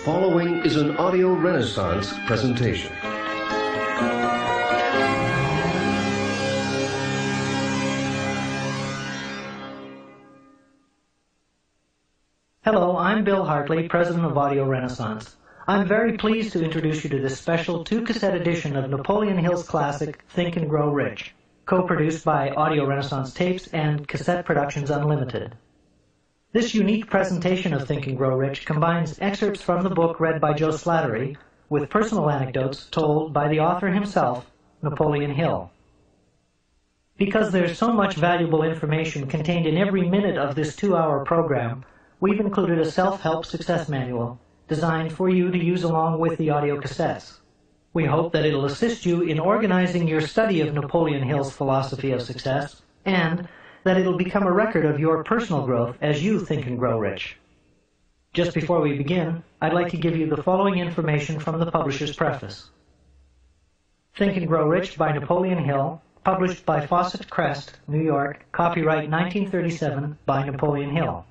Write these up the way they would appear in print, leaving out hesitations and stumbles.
following is an audio renaissance presentation. Hello, I'm Bill Hartley, President of Audio Renaissance. I'm very pleased to introduce you to this special two-cassette edition of Napoleon Hill's classic, Think and Grow Rich, co-produced by Audio Renaissance Tapes and Cassette Productions Unlimited. This unique presentation of Think and Grow Rich combines excerpts from the book read by Joe Slattery with personal anecdotes told by the author himself, Napoleon Hill. Because there's so much valuable information contained in every minute of this 2-hour program, we've included a self-help success manual designed for you to use along with the audio cassettes. We hope that it'll assist you in organizing your study of Napoleon Hill's philosophy of success, and that it'll become a record of your personal growth as you think and grow rich. Just before we begin, I'd like to give you the following information from the publisher's preface. Think and Grow Rich by Napoleon Hill, published by Fawcett Crest, New York, copyright 1937 by Napoleon Hill.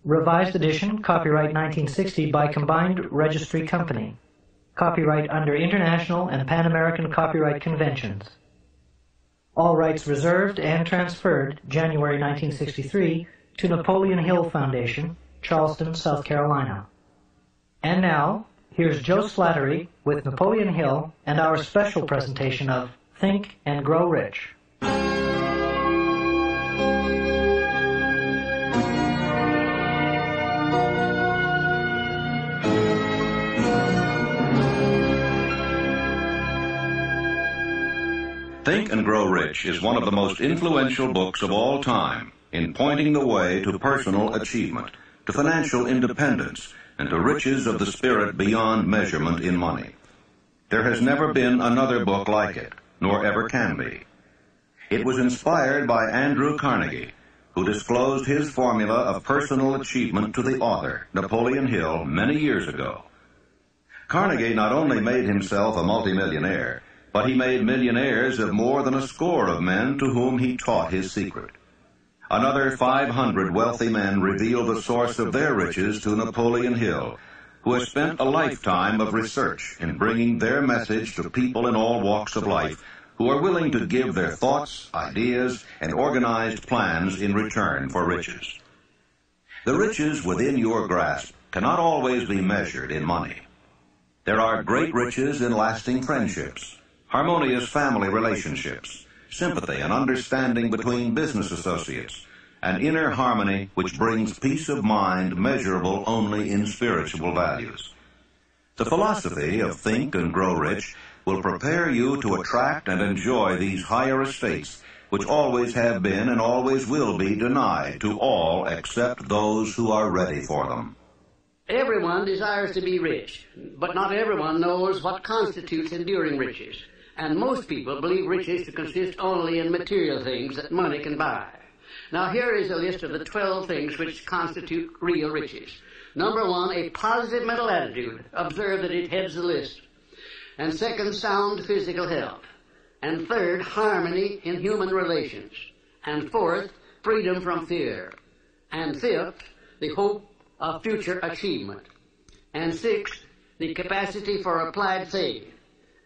Revised edition, copyright 1960 by Combined Registry Company. Copyright under International and Pan American Copyright Conventions. All rights reserved and transferred January 1963 to Napoleon Hill Foundation, Charleston, South Carolina. And now, here's Joe Slattery with Napoleon Hill and our special presentation of Think and Grow Rich. Think and Grow Rich is one of the most influential books of all time in pointing the way to personal achievement, to financial independence, and to riches of the spirit beyond measurement in money. There has never been another book like it, nor ever can be. It was inspired by Andrew Carnegie, who disclosed his formula of personal achievement to the author, Napoleon Hill, many years ago. Carnegie not only made himself a multimillionaire, but he made millionaires of more than a score of men to whom he taught his secret. Another 500 wealthy men revealed the source of their riches to Napoleon Hill, who has spent a lifetime of research in bringing their message to people in all walks of life who are willing to give their thoughts, ideas, and organized plans in return for riches. The riches within your grasp cannot always be measured in money. There are great riches in lasting friendships, harmonious family relationships, sympathy and understanding between business associates, and inner harmony which brings peace of mind measurable only in spiritual values. The philosophy of Think and Grow Rich will prepare you to attract and enjoy these higher estates which always have been and always will be denied to all except those who are ready for them. Everyone desires to be rich, but not everyone knows what constitutes enduring riches. And most people believe riches to consist only in material things that money can buy. Now here is a list of the 12 things which constitute real riches. Number 1, a positive mental attitude. Observe that it heads the list. And second, sound physical health. And third, harmony in human relations. And fourth, freedom from fear. And fifth, the hope of future achievement. And sixth, the capacity for applied faith.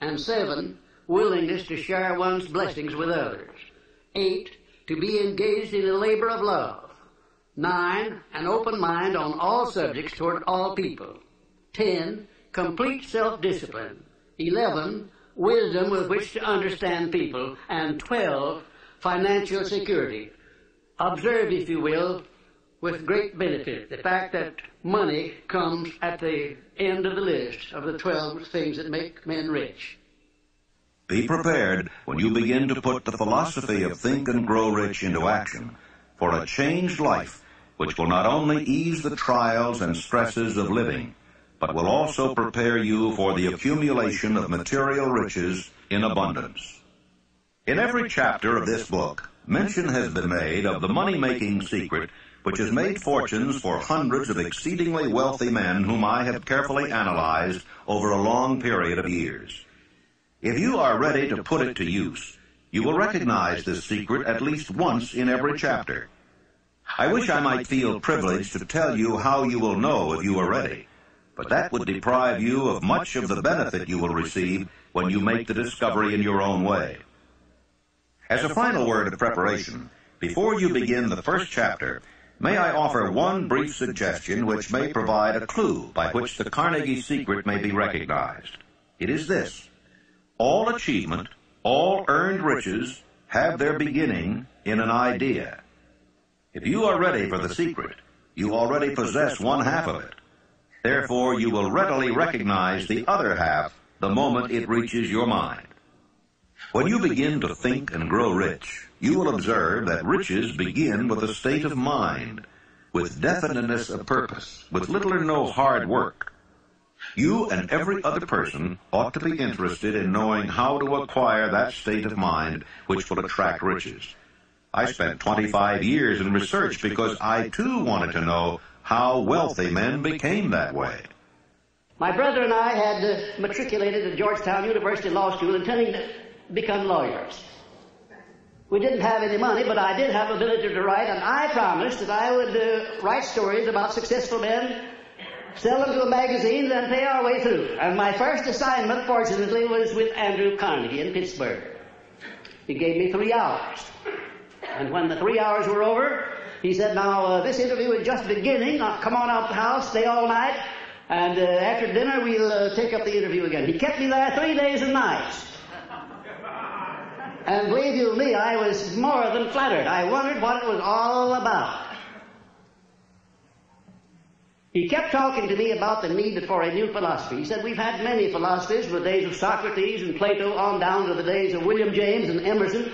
And 7, willingness to share one's blessings with others. 8, to be engaged in the labor of love. 9, an open mind on all subjects toward all people. 10, complete self-discipline. 11, wisdom with which to understand people. And 12, financial security. Observe, if you will, with great benefit, the fact that money comes at the end of the list of the 12 things that make men rich. Be prepared when you begin to put the philosophy of Think and Grow Rich into action for a changed life which will not only ease the trials and stresses of living, but will also prepare you for the accumulation of material riches in abundance. In every chapter of this book, mention has been made of the money-making secret which has made fortunes for hundreds of exceedingly wealthy men whom I have carefully analyzed over a long period of years. If you are ready to put it to use, you will recognize this secret at least once in every chapter. I wish I might feel privileged to tell you how you will know if you are ready, but that would deprive you of much of the benefit you will receive when you make the discovery in your own way. As a final word of preparation, before you begin the first chapter, may I offer one brief suggestion which may provide a clue by which the Carnegie secret may be recognized. It is this: all achievement, all earned riches have their beginning in an idea. If you are ready for the secret, you already possess one half of it. Therefore, you will readily recognize the other half the moment it reaches your mind. When you begin to think and grow rich, you will observe that riches begin with a state of mind, with definiteness of purpose, with little or no hard work. You and every other person ought to be interested in knowing how to acquire that state of mind which will attract riches. I spent 25 years in research because I too wanted to know how wealthy men became that way. My brother and I had matriculated at Georgetown University Law School intending to become lawyers. We didn't have any money, but I did have ability to write, and I promised that I would write stories about successful men, sell them to a magazine, and pay our way through. And my first assignment, fortunately, was with Andrew Carnegie in Pittsburgh. He gave me 3 hours. And when the 3 hours were over, he said, now, this interview is just beginning. Now, come on out the house, stay all night, and after dinner, we'll take up the interview again. He kept me there 3 days and nights. And believe you me, I was more than flattered. I wondered what it was all about. He kept talking to me about the need for a new philosophy. He said, we've had many philosophies from the days of Socrates and Plato on down to the days of William James and Emerson,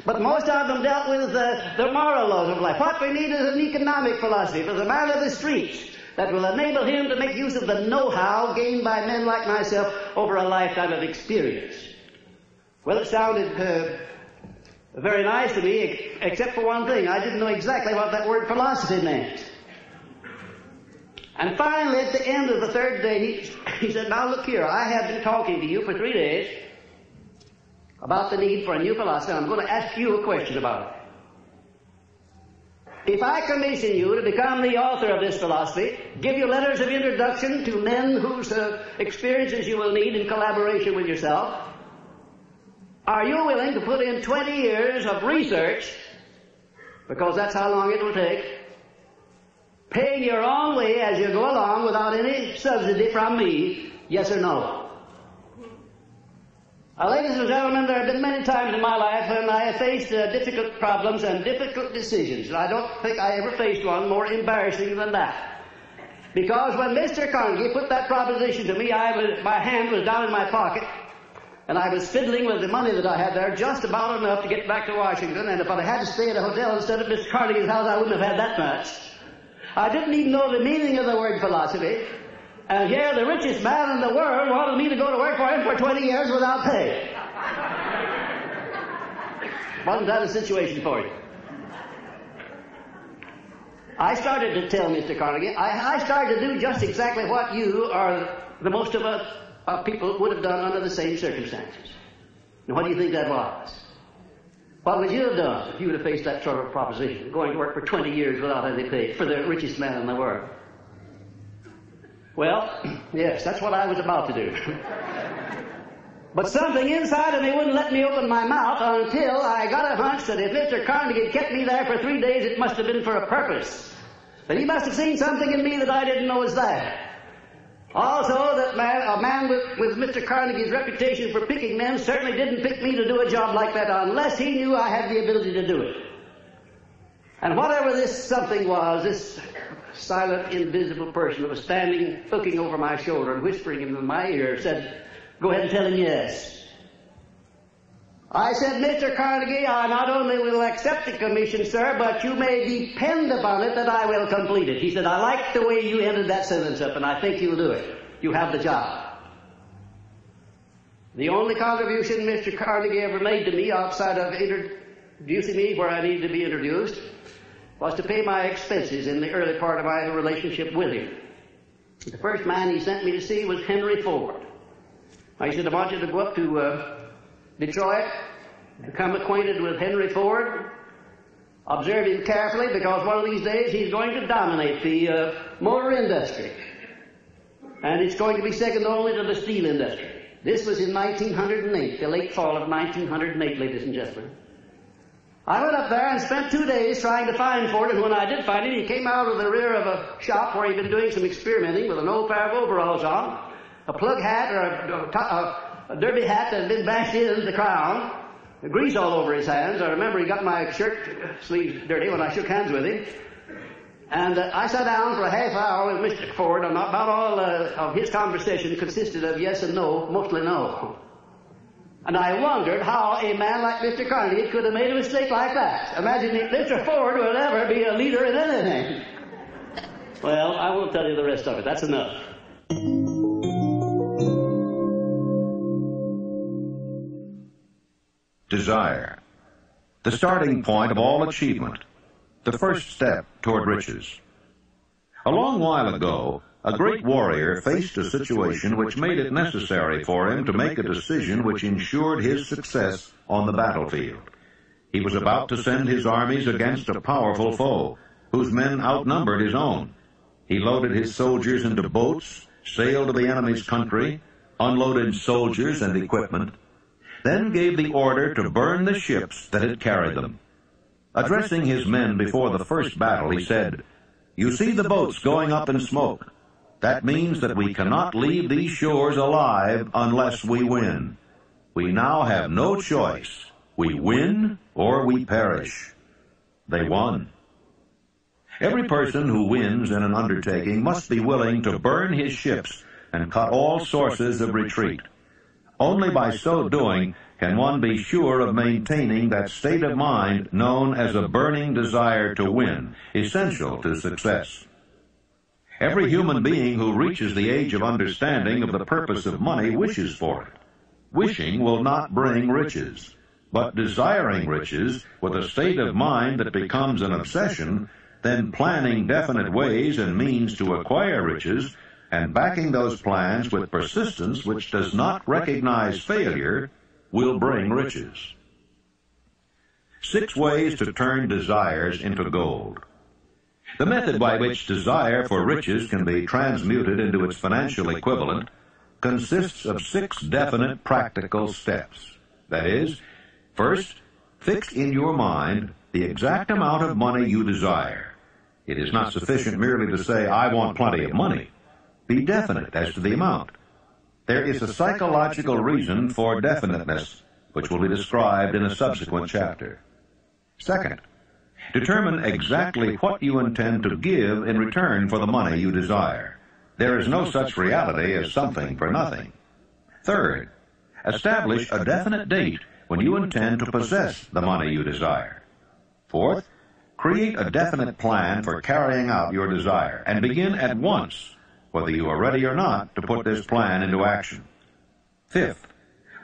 but most of them dealt with the moral laws of life. What we need is an economic philosophy for the man of the streets that will enable him to make use of the know-how gained by men like myself over a lifetime of experience. Well, it sounded very nice to me, except for one thing. I didn't know exactly what that word philosophy meant. And finally, at the end of the third day, he said, now look here, I have been talking to you for 3 days about the need for a new philosophy. I'm going to ask you a question about it. If I commission you to become the author of this philosophy, give you letters of introduction to men whose experiences you will need in collaboration with yourself, are you willing to put in 20 years of research, because that's how long it will take, paying your own way as you go along without any subsidy from me, yes or no? Ladies and gentlemen, there have been many times in my life when I have faced difficult problems and difficult decisions, and I don't think I ever faced one more embarrassing than that. Because when Mr. Carnegie put that proposition to me, my hand was down in my pocket, and I was fiddling with the money that I had there just about enough to get back to Washington, and if I had to stay at a hotel instead of Mr. Carnegie's house, I wouldn't have had that much. I didn't even know the meaning of the word philosophy, and here the richest man in the world wanted me to go to work for him for 20 years without pay. Wasn't that a situation for you? I started to tell Mr. Carnegie, I started to do just exactly what you or the most of us people would have done under the same circumstances. And what do you think that was? What would you have done if you would have faced that sort of proposition, going to work for 20 years without any pay for the richest man in the world? Well, yes, that's what I was about to do. But something inside of me wouldn't let me open my mouth until I got a hunch that if Mr. Carnegie kept me there for 3 days, it must have been for a purpose. That he must have seen something in me that I didn't know was there. Also, that a man with Mr. Carnegie's reputation for picking men certainly didn't pick me to do a job like that unless he knew I had the ability to do it. And whatever this something was, this silent, invisible person that was standing, looking over my shoulder and whispering into my ear, said, go ahead and tell him yes. I said, Mr. Carnegie, I not only will accept the commission, sir, but you may depend upon it that I will complete it. He said, I like the way you ended that sentence up, and I think you'll do it. You have the job. The only contribution Mr. Carnegie ever made to me outside of introducing me where I needed to be introduced was to pay my expenses in the early part of my relationship with him. The first man he sent me to see was Henry Ford. I said, I want you to go up to Detroit, become acquainted with Henry Ford, observe him carefully, because one of these days he's going to dominate the motor industry. and it's going to be second only to the steel industry. This was in 1908, the late fall of 1908, ladies and gentlemen. I went up there and spent 2 days trying to find Ford, and when I did find him, he came out of the rear of a shop where he'd been doing some experimenting with an old pair of overalls on, a plug hat or a derby hat that had been bashed into the crown, grease all over his hands. I remember he got my shirt sleeves dirty when I shook hands with him. And I sat down for a half hour with Mr. Ford, and about all of his conversation consisted of yes and no, mostly no. And I wondered how a man like Mr. Carnegie could have made a mistake like that. Imagine if Mr. Ford would ever be a leader in anything. Well, I won't tell you the rest of it. That's enough. Desire. The starting point of all achievement. The first step toward riches. A long while ago, a great warrior faced a situation which made it necessary for him to make a decision which ensured his success on the battlefield. He was about to send his armies against a powerful foe, whose men outnumbered his own. He loaded his soldiers into boats, sailed to the enemy's country, unloaded soldiers and equipment, then gave the order to burn the ships that had carried them. Addressing his men before the first battle, he said, "You see the boats going up in smoke. That means that we cannot leave these shores alive unless we win. We now have no choice. We win or we perish." They won. Every person who wins in an undertaking must be willing to burn his ships and cut all sources of retreat. Only by so doing can one be sure of maintaining that state of mind known as a burning desire to win, essential to success. Every human being who reaches the age of understanding of the purpose of money wishes for it. Wishing will not bring riches, but desiring riches with a state of mind that becomes an obsession, then planning definite ways and means to acquire riches, and backing those plans with persistence which does not recognize failure, will bring riches. 6 ways to turn desires into gold. The method by which desire for riches can be transmuted into its financial equivalent consists of 6 definite practical steps. That is, first, fix in your mind the exact amount of money you desire. It is not sufficient merely to say, "I want plenty of money." Be definite as to the amount. There is a psychological reason for definiteness, which will be described in a subsequent chapter. Second, determine exactly what you intend to give in return for the money you desire. There is no such reality as something for nothing. Third, establish a definite date when you intend to possess the money you desire. Fourth, create a definite plan for carrying out your desire, and begin at once, whether you are ready or not, to put this plan into action. Fifth,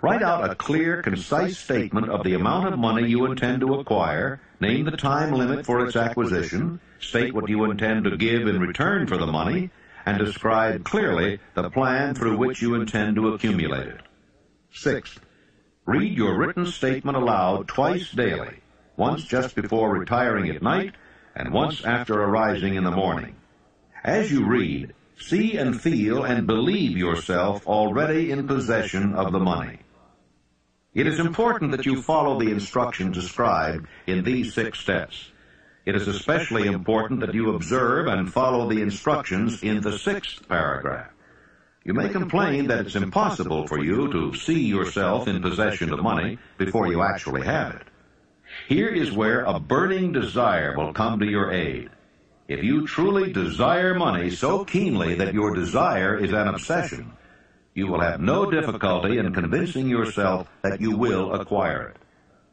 write out a clear, concise statement of the amount of money you intend to acquire, name the time limit for its acquisition, state what you intend to give in return for the money, and describe clearly the plan through which you intend to accumulate it. Sixth, read your written statement aloud twice daily, once just before retiring at night and once after arising in the morning. As you read, see and feel and believe yourself already in possession of the money. It is important that you follow the instructions described in these 6 steps. It is especially important that you observe and follow the instructions in the 6th paragraph. You may complain that it's impossible for you to see yourself in possession of money before you actually have it. Here is where a burning desire will come to your aid. If you truly desire money so keenly that your desire is an obsession, you will have no difficulty in convincing yourself that you will acquire it.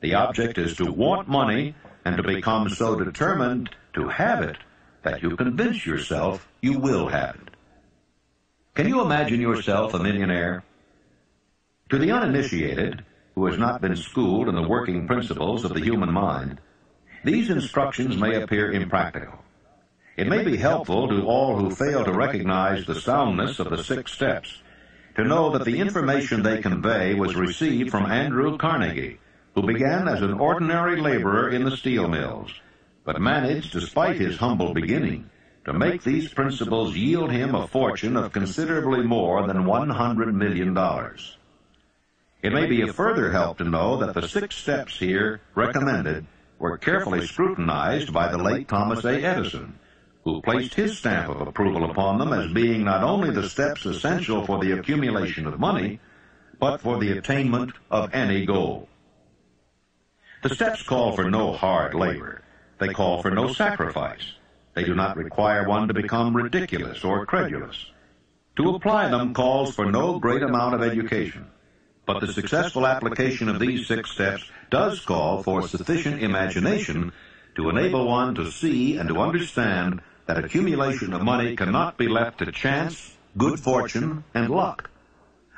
The object is to want money and to become so determined to have it that you convince yourself you will have it. Can you imagine yourself a millionaire? To the uninitiated, who has not been schooled in the working principles of the human mind, these instructions may appear impractical. It may be helpful to all who fail to recognize the soundness of the 6 steps to know that the information they convey was received from Andrew Carnegie, who began as an ordinary laborer in the steel mills, but managed, despite his humble beginning, to make these principles yield him a fortune of considerably more than $100 million. It may be a further help to know that the 6 steps here recommended were carefully scrutinized by the late Thomas A. Edison, who placed his stamp of approval upon them as being not only the steps essential for the accumulation of money, but for the attainment of any goal. The steps call for no hard labor. They call for no sacrifice. They do not require one to become ridiculous or credulous. To apply them calls for no great amount of education. But the successful application of these 6 steps does call for sufficient imagination to enable one to see and to understand that accumulation of money cannot be left to chance, good fortune, and luck.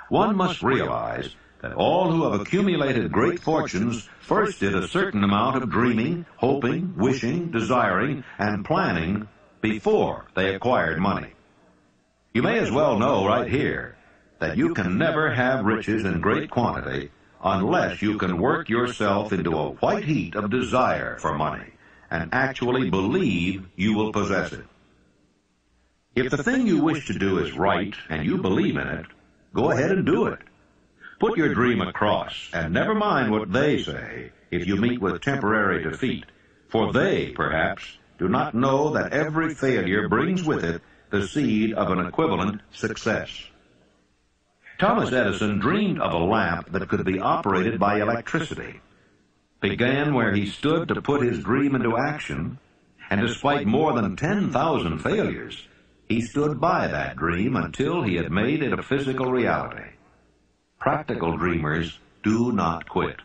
One must realize that all who have accumulated great fortunes first did a certain amount of dreaming, hoping, wishing, desiring, and planning before they acquired money. You may as well know right here that you can never have riches in great quantity unless you can work yourself into a white heat of desire for money and actually believe you will possess it. If the thing you wish to do is right and you believe in it, go ahead and do it. Put your dream across, and never mind what they say if you meet with temporary defeat, for they, perhaps, do not know that every failure brings with it the seed of an equivalent success. Thomas Edison dreamed of a lamp that could be operated by electricity, began where he stood to put his dream into action, and despite more than 10,000 failures, he stood by that dream until he had made it a physical reality. Practical dreamers do not quit.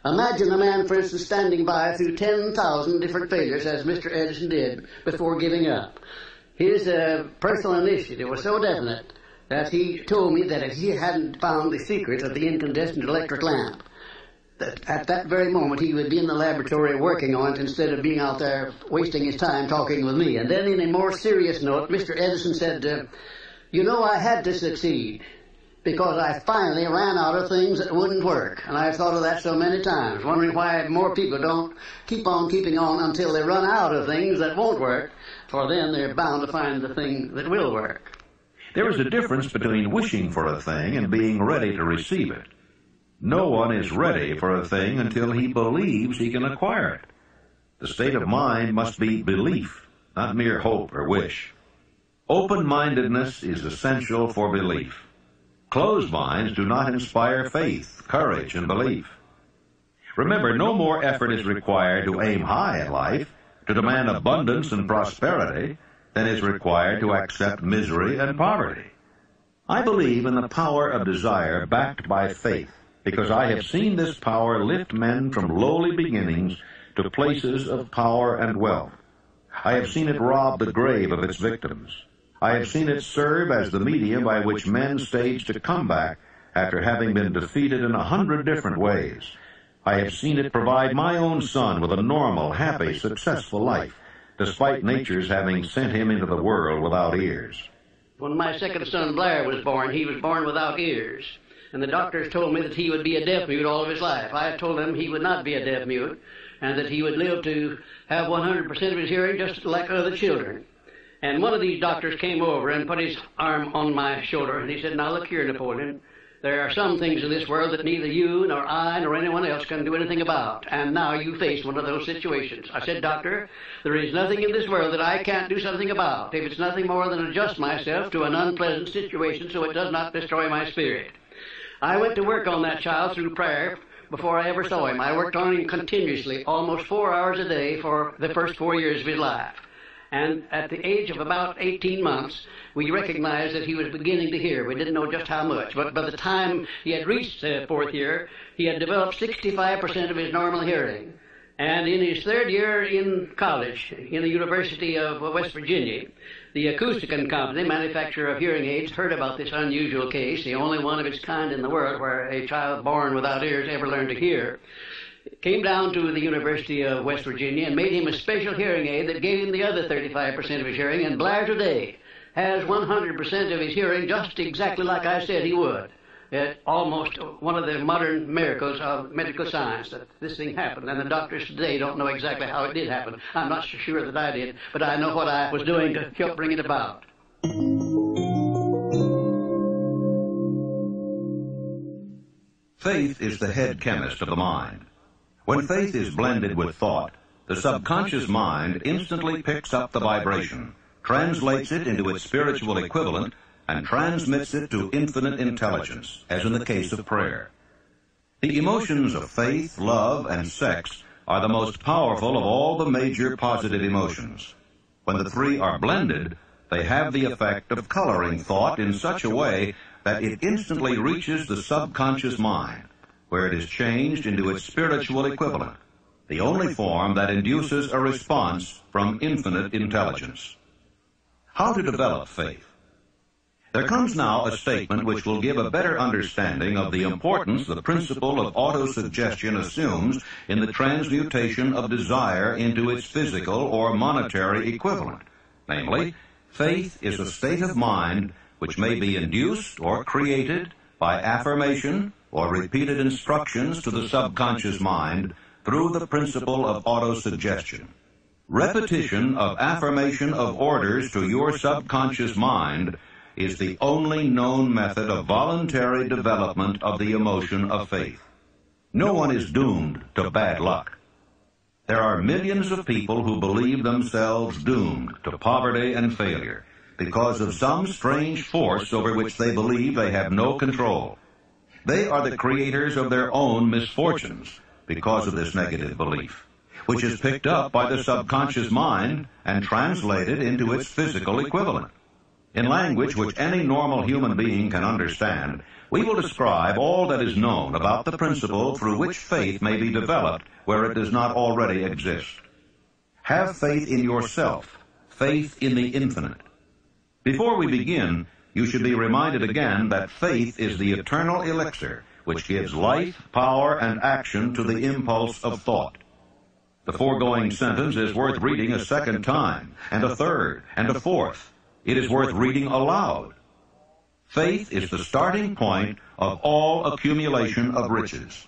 Imagine a man, for instance, standing by through 10,000 different failures, as Mr. Edison did, before giving up. His personal initiative was so definite that he told me that if he hadn't found the secret of the incandescent electric lamp, that at that very moment he would be in the laboratory working on it instead of being out there wasting his time talking with me. And then in a more serious note, Mr. Edison said, you know, I had to succeed because I finally ran out of things that wouldn't work. And I've thought of that so many times, wondering why more people don't keep on keeping on until they run out of things that won't work, for then they're bound to find the thing that will work. There is a difference between wishing for a thing and being ready to receive it. No one is ready for a thing until he believes he can acquire it. The state of mind must be belief, not mere hope or wish. Open-mindedness is essential for belief. Closed minds do not inspire faith, courage, and belief. Remember, no more effort is required to aim high in life, to demand abundance and prosperity, than is required to accept misery and poverty. I believe in the power of desire backed by faith, because I have seen this power lift men from lowly beginnings to places of power and wealth. I have seen it rob the grave of its victims. I have seen it serve as the medium by which men stage to come back after having been defeated in 100 different ways. I have seen it provide my own son with a normal, happy, successful life, despite nature's having sent him into the world without ears. When my second son, Blair, was born, he was born without ears. And the doctors told me that he would be a deaf mute all of his life. I told him he would not be a deaf mute, and that he would live to have 100% of his hearing just like other children. And one of these doctors came over and put his arm on my shoulder, and he said, now look here, Napoleon, there are some things in this world that neither you nor I nor anyone else can do anything about, and now you face one of those situations. I said, Doctor, there is nothing in this world that I can't do something about, if it's nothing more than adjust myself to an unpleasant situation so it does not destroy my spirit. I went to work on that child through prayer before I ever saw him. I worked on him continuously, almost 4 hours a day for the first 4 years of his life. And at the age of about 18 months, we recognized that he was beginning to hear. We didn't know just how much, but by the time he had reached the 4th year, he had developed 65% of his normal hearing. And in his 3rd year in college, in the University of West Virginia, the Acousticon Company, manufacturer of hearing aids, heard about this unusual case, the only one of its kind in the world where a child born without ears ever learned to hear. Came down to the University of West Virginia and made him a special hearing aid that gave him the other 35% of his hearing, and Blair today has 100% of his hearing just exactly like I said he would. almost one of the modern miracles of medical science that this thing happened. And the doctors today don't know exactly how it did happen. I'm not so sure that I did, but I know what I was doing to help bring it about. Faith is the head chemist of the mind. When faith is blended with thought, the subconscious mind instantly picks up the vibration, translates it into its spiritual equivalent, and transmits it to infinite intelligence, as in the case of prayer. The emotions of faith, love, and sex are the most powerful of all the major positive emotions. When the three are blended, they have the effect of coloring thought in such a way that it instantly reaches the subconscious mind, where it is changed into its spiritual equivalent, the only form that induces a response from infinite intelligence. How to develop faith? There comes now a statement which will give a better understanding of the importance the principle of autosuggestion assumes in the transmutation of desire into its physical or monetary equivalent. Namely, faith is a state of mind which may be induced or created by affirmation or repeated instructions to the subconscious mind through the principle of autosuggestion. Repetition of affirmation of orders to your subconscious mind is the only known method of voluntary development of the emotion of faith. No one is doomed to bad luck. There are millions of people who believe themselves doomed to poverty and failure because of some strange force over which they believe they have no control. They are the creators of their own misfortunes because of this negative belief, which is picked up by the subconscious mind and translated into its physical equivalent. In language which any normal human being can understand, we will describe all that is known about the principle through which faith may be developed where it does not already exist. Have faith in yourself, faith in the infinite. Before we begin, you should be reminded again that faith is the eternal elixir which gives life, power, and action to the impulse of thought. The foregoing sentence is worth reading a second time, and a third, and a fourth. It is worth reading aloud. Faith is the starting point of all accumulation of riches.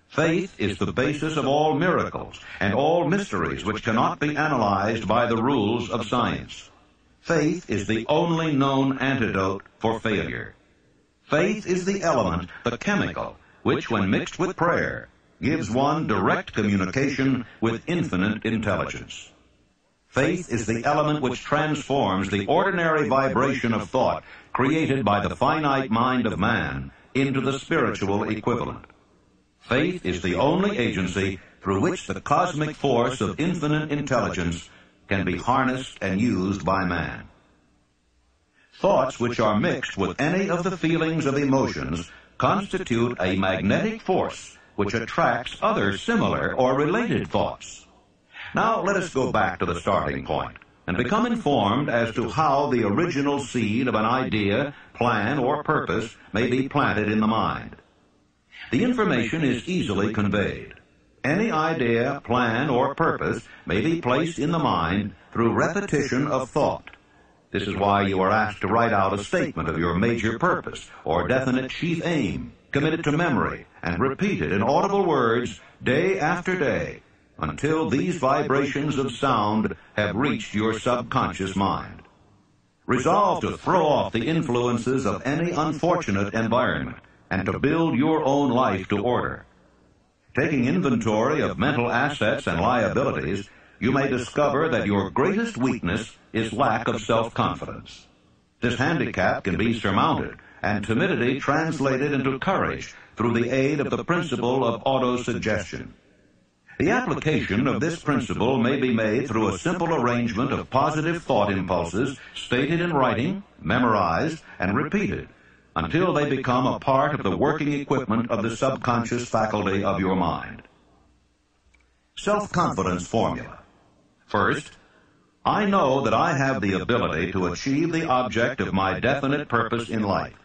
Faith is the basis of all miracles and all mysteries which cannot be analyzed by the rules of science. Faith is the only known antidote for failure. Faith is the element, the chemical, which, when mixed with prayer, gives one direct communication with infinite intelligence. Faith is the element which transforms the ordinary vibration of thought created by the finite mind of man into the spiritual equivalent. Faith is the only agency through which the cosmic force of infinite intelligence can be harnessed and used by man. Thoughts which are mixed with any of the feelings of emotions constitute a magnetic force which attracts other similar or related thoughts. Now let us go back to the starting point and become informed as to how the original seed of an idea, plan, or purpose may be planted in the mind. The information is easily conveyed. Any idea, plan, or purpose may be placed in the mind through repetition of thought. This is why you are asked to write out a statement of your major purpose or definite chief aim, commit it to memory, and repeat it in audible words day after day until these vibrations of sound have reached your subconscious mind. Resolve to throw off the influences of any unfortunate environment and to build your own life to order. Taking inventory of mental assets and liabilities, you may discover that your greatest weakness is lack of self-confidence. This handicap can be surmounted and timidity translated into courage through the aid of the principle of autosuggestion. The application of this principle may be made through a simple arrangement of positive thought impulses stated in writing, memorized, and repeated until they become a part of the working equipment of the subconscious faculty of your mind. Self-confidence formula. First, I know that I have the ability to achieve the object of my definite purpose in life.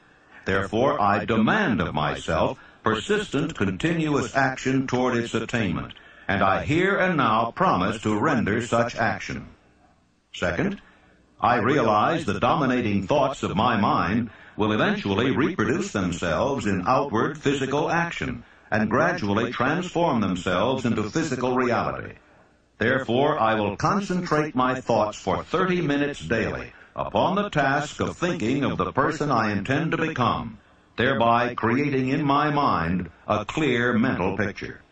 Therefore, I demand of myself persistent, continuous action toward its attainment, and I here and now promise to render such action. Second, I realize the dominating thoughts of my mind will eventually reproduce themselves in outward physical action and gradually transform themselves into physical reality. Therefore, I will concentrate my thoughts for 30 minutes daily upon the task of thinking of the person I intend to become, thereby creating in my mind a clear mental picture.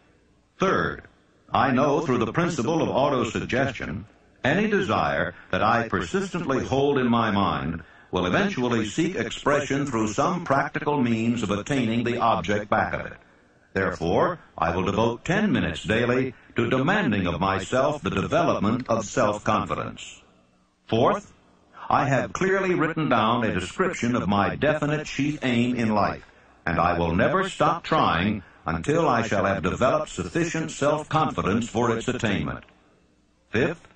Third, I know through the principle of autosuggestion, any desire that I persistently hold in my mind will eventually seek expression through some practical means of attaining the object back of it. Therefore, I will devote 10 minutes daily to demanding of myself the development of self-confidence. Fourth, I have clearly written down a description of my definite chief aim in life, and I will never stop trying until I shall have developed sufficient self-confidence for its attainment. Fifth,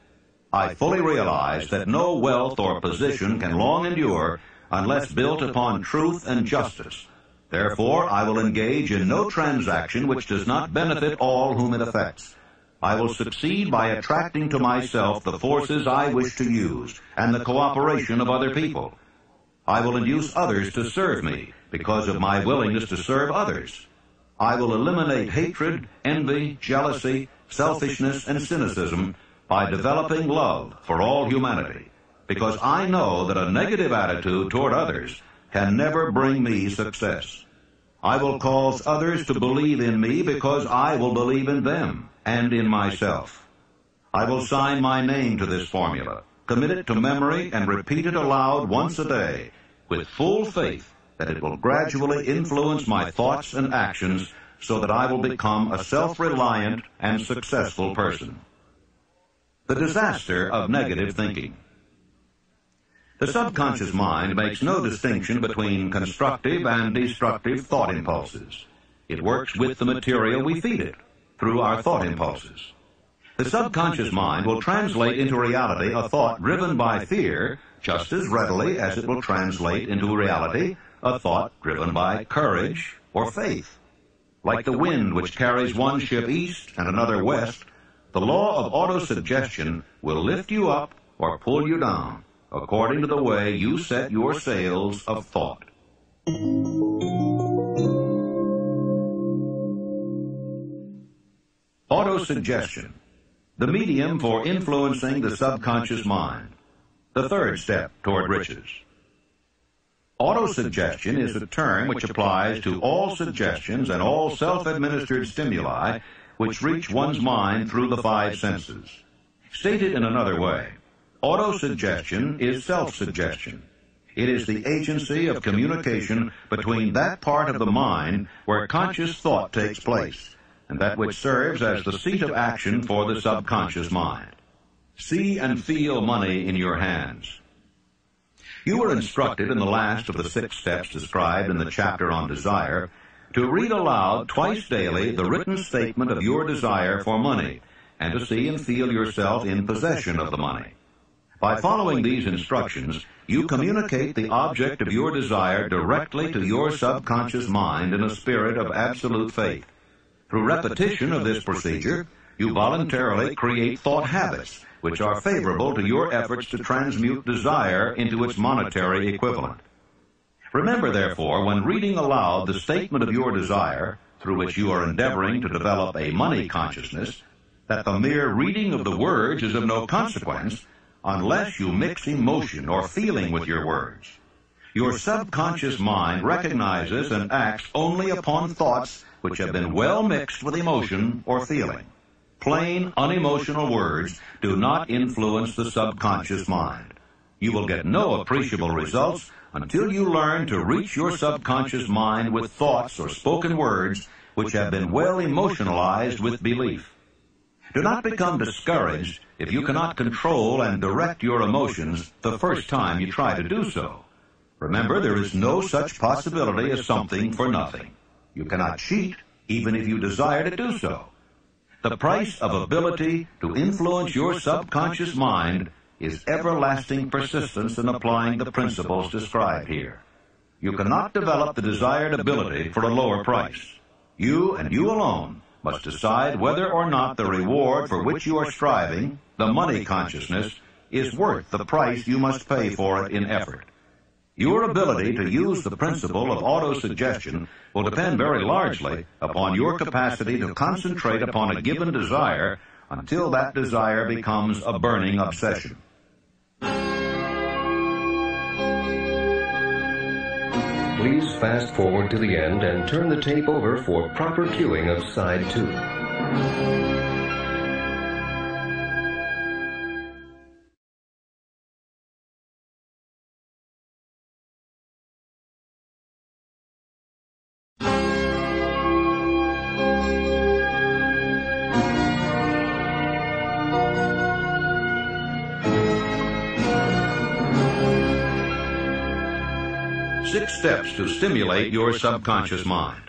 I fully realize that no wealth or position can long endure unless built upon truth and justice. Therefore, I will engage in no transaction which does not benefit all whom it affects. I will succeed by attracting to myself the forces I wish to use and the cooperation of other people. I will induce others to serve me because of my willingness to serve others. I will eliminate hatred, envy, jealousy, selfishness, and cynicism by developing love for all humanity, because I know that a negative attitude toward others can never bring me success. I will cause others to believe in me because I will believe in them and in myself. I will sign my name to this formula, commit it to memory, and repeat it aloud once a day, with full faith that it will gradually influence my thoughts and actions so that I will become a self-reliant and successful person. The disaster of negative thinking. The subconscious mind makes no distinction between constructive and destructive thought impulses. It works with the material we feed it, through our thought impulses. The subconscious mind will translate into reality a thought driven by fear just as readily as it will translate into reality a thought driven by courage or faith. Like the wind which carries one ship east and another west, the law of autosuggestion will lift you up or pull you down, according to the way you set your sails of thought. Autosuggestion, the medium for influencing the subconscious mind. The third step toward riches. Autosuggestion is a term which applies to all suggestions and all self-administered stimuli which reach one's mind through the five senses. Stated in another way, autosuggestion is self-suggestion. It is the agency of communication between that part of the mind where conscious thought takes place, and that which serves as the seat of action for the subconscious mind. See and feel money in your hands. You were instructed in the last of the 6 steps described in the chapter on desire to read aloud twice daily the written statement of your desire for money, and to see and feel yourself in possession of the money. By following these instructions, you communicate the object of your desire directly to your subconscious mind in a spirit of absolute faith. Through repetition of this procedure, you voluntarily create thought habits which are favorable to your efforts to transmute desire into its monetary equivalent. Remember, therefore, when reading aloud the statement of your desire, through which you are endeavoring to develop a money consciousness, that the mere reading of the words is of no consequence unless you mix emotion or feeling with your words. Your subconscious mind recognizes and acts only upon thoughts which have been well mixed with emotion or feeling. Plain, unemotional words do not influence the subconscious mind. You will get no appreciable results until you learn to reach your subconscious mind with thoughts or spoken words which have been well emotionalized with belief. Do not become discouraged if you cannot control and direct your emotions the first time you try to do so. Remember, there is no such possibility as something for nothing. You cannot cheat, even if you desire to do so. The price of ability to influence your subconscious mind is everlasting persistence in applying the principles described here. You cannot develop the desired ability for a lower price. You and you alone must decide whether or not the reward for which you are striving, the money consciousness, is worth the price you must pay for it in effort. Your ability to use the principle of autosuggestion will depend very largely upon your capacity to concentrate upon a given desire until that desire becomes a burning obsession. Please fast forward to the end and turn the tape over for proper cueing of side 2. 6 steps to stimulate your subconscious mind.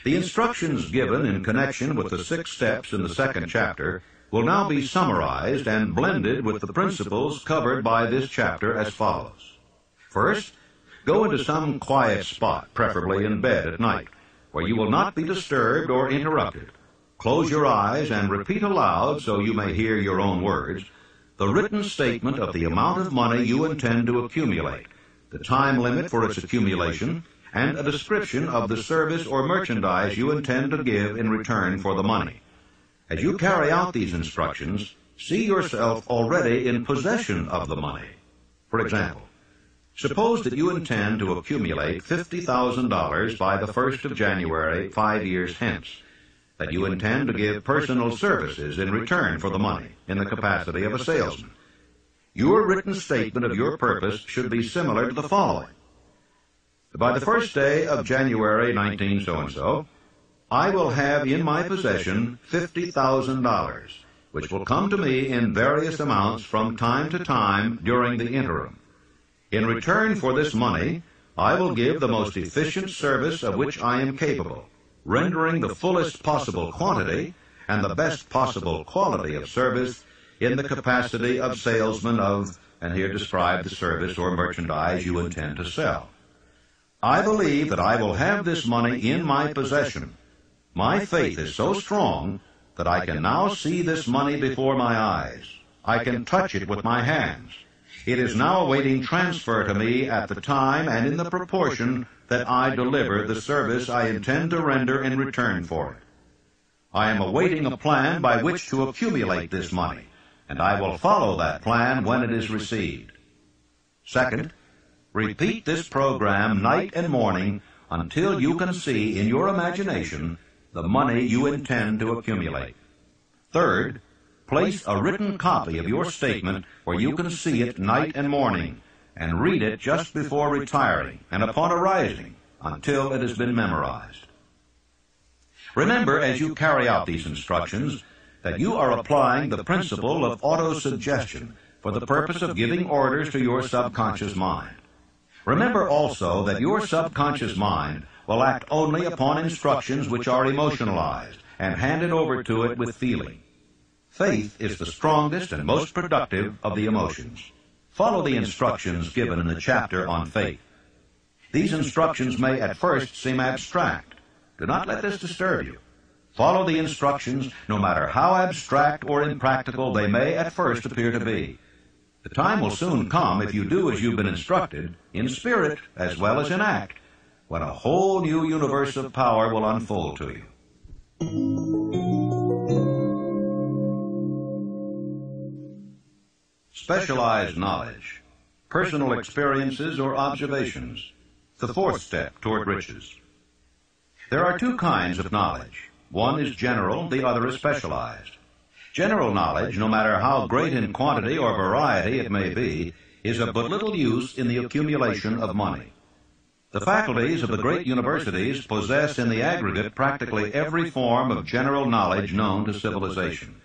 The instructions given in connection with the 6 steps in the 2nd chapter will now be summarized and blended with the principles covered by this chapter as follows. First, go into some quiet spot, preferably in bed at night, where you will not be disturbed or interrupted. Close your eyes and repeat aloud, so you may hear your own words, the written statement of the amount of money you intend to accumulate, the time limit for its accumulation, and a description of the service or merchandise you intend to give in return for the money. As you carry out these instructions, see yourself already in possession of the money. For example, suppose that you intend to accumulate $50,000 by the 1st of January 5 years hence, that you intend to give personal services in return for the money in the capacity of a salesman. Your written statement of your purpose should be similar to the following. By the 1st day of January 19 so-and-so, I will have in my possession $50,000, which will come to me in various amounts from time to time during the interim. In return for this money, I will give the most efficient service of which I am capable, rendering the fullest possible quantity and the best possible quality of service in the capacity of salesman of, and here describe the service or merchandise you intend to sell. I believe that I will have this money in my possession. My faith is so strong that I can now see this money before my eyes. I can touch it with my hands. It is now awaiting transfer to me at the time and in the proportion that I deliver the service I intend to render in return for it. I am awaiting a plan by which to accumulate this money, and I will follow that plan when it is received. Second, repeat this program night and morning until you can see in your imagination the money you intend to accumulate. Third, place a written copy of your statement where you can see it night and morning, and read it just before retiring and upon arising until it has been memorized. Remember, as you carry out these instructions, that you are applying the principle of autosuggestion for the purpose of giving orders to your subconscious mind. Remember also that your subconscious mind will act only upon instructions which are emotionalized and handed over to it with feeling. Faith is the strongest and most productive of the emotions. Follow the instructions given in the chapter on faith. These instructions may at first seem abstract. Do not let this disturb you. Follow the instructions, no matter how abstract or impractical they may at first appear to be. The time will soon come, if you do as you've been instructed, in spirit as well as in act, when a whole new universe of power will unfold to you. Specialized knowledge, personal experiences or observations, the 4th step toward riches. There are 2 kinds of knowledge. One is general, the other is specialized. General knowledge, no matter how great in quantity or variety it may be, is of but little use in the accumulation of money. The faculties of the great universities possess in the aggregate practically every form of general knowledge known to civilization.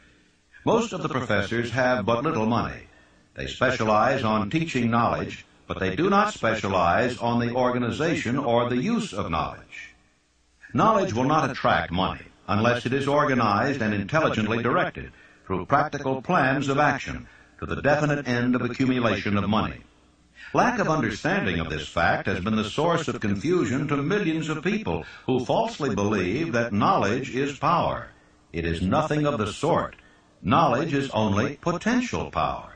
Most of the professors have but little money. They specialize on teaching knowledge, but they do not specialize on the organization or the use of knowledge. Knowledge will not attract money unless it is organized and intelligently directed through practical plans of action to the definite end of accumulation of money. Lack of understanding of this fact has been the source of confusion to millions of people who falsely believe that knowledge is power. It is nothing of the sort. Knowledge is only potential power.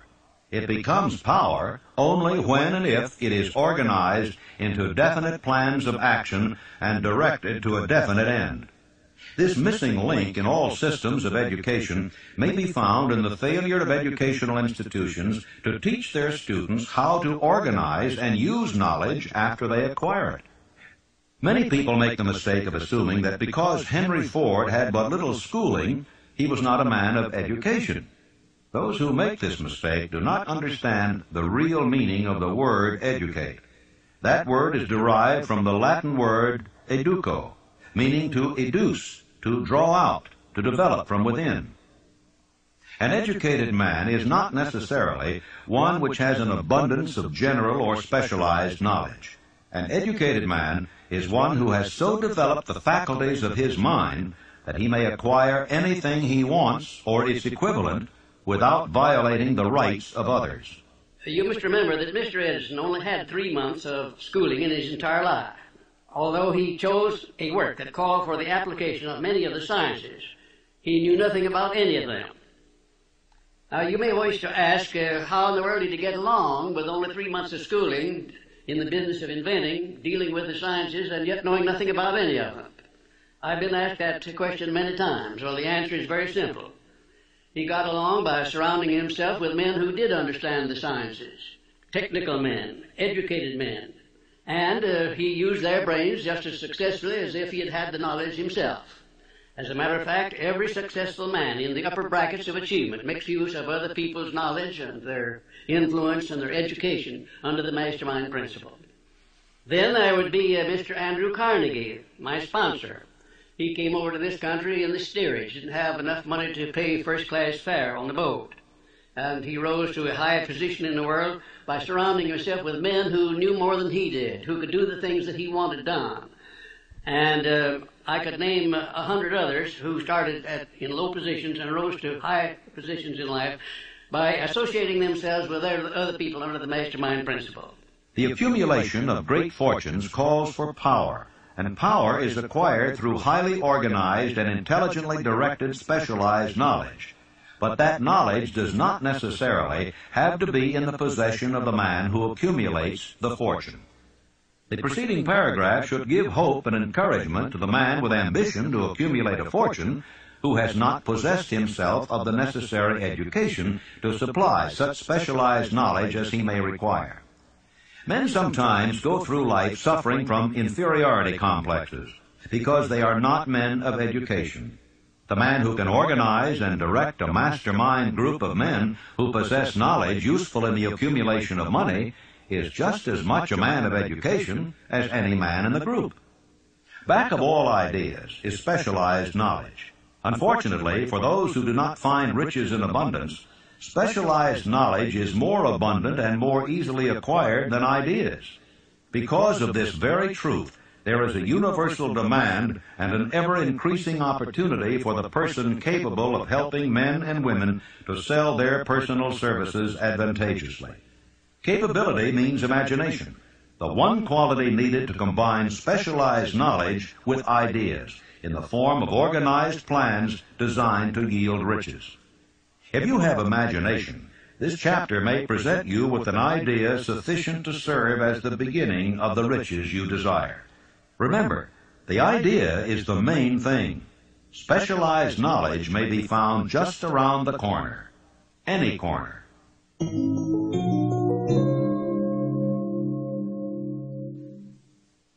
It becomes power only when and if it is organized into definite plans of action and directed to a definite end. This missing link in all systems of education may be found in the failure of educational institutions to teach their students how to organize and use knowledge after they acquire it. Many people make the mistake of assuming that because Henry Ford had but little schooling, he was not a man of education. Those who make this mistake do not understand the real meaning of the word educate. That word is derived from the Latin word educo, meaning to educe, to draw out, to develop from within. An educated man is not necessarily one which has an abundance of general or specialized knowledge. An educated man is one who has so developed the faculties of his mind that he may acquire anything he wants or its equivalent without violating the rights of others. You must remember that Mr. Edison only had 3 months of schooling in his entire life. Although he chose a work that called for the application of many of the sciences, he knew nothing about any of them. Now, you may wish to ask how in the world did he get along with only 3 months of schooling in the business of inventing, dealing with the sciences, and yet knowing nothing about any of them. I've been asked that question many times. Well, the answer is very simple. He got along by surrounding himself with men who did understand the sciences, technical men, educated men, and he used their brains just as successfully as if he had had the knowledge himself. As a matter of fact, every successful man in the upper brackets of achievement makes use of other people's knowledge and their influence and their education under the mastermind principle. Then there would be Mr. Andrew Carnegie, my sponsor. He came over to this country in the steerage, didn't have enough money to pay first-class fare on the boat. And he rose to a high position in the world by surrounding himself with men who knew more than he did, who could do the things that he wanted done. And I could name 100 others who started in low positions and rose to high positions in life by associating themselves with other people under the mastermind principle. The accumulation of great fortunes calls for power, and power is acquired through highly organized and intelligently directed specialized knowledge. But that knowledge does not necessarily have to be in the possession of the man who accumulates the fortune. The preceding paragraph should give hope and encouragement to the man with ambition to accumulate a fortune who has not possessed himself of the necessary education to supply such specialized knowledge as he may require. Men sometimes go through life suffering from inferiority complexes because they are not men of education. The man who can organize and direct a mastermind group of men who possess knowledge useful in the accumulation of money is just as much a man of education as any man in the group. Back of all ideas is specialized knowledge. Unfortunately, for those who do not find riches in abundance, specialized knowledge is more abundant and more easily acquired than ideas. Because of this very truth, there is a universal demand and an ever-increasing opportunity for the person capable of helping men and women to sell their personal services advantageously. Capability means imagination, the one quality needed to combine specialized knowledge with ideas in the form of organized plans designed to yield riches. If you have imagination, this chapter may present you with an idea sufficient to serve as the beginning of the riches you desire. Remember, the idea is the main thing. Specialized knowledge may be found just around the corner. Any corner.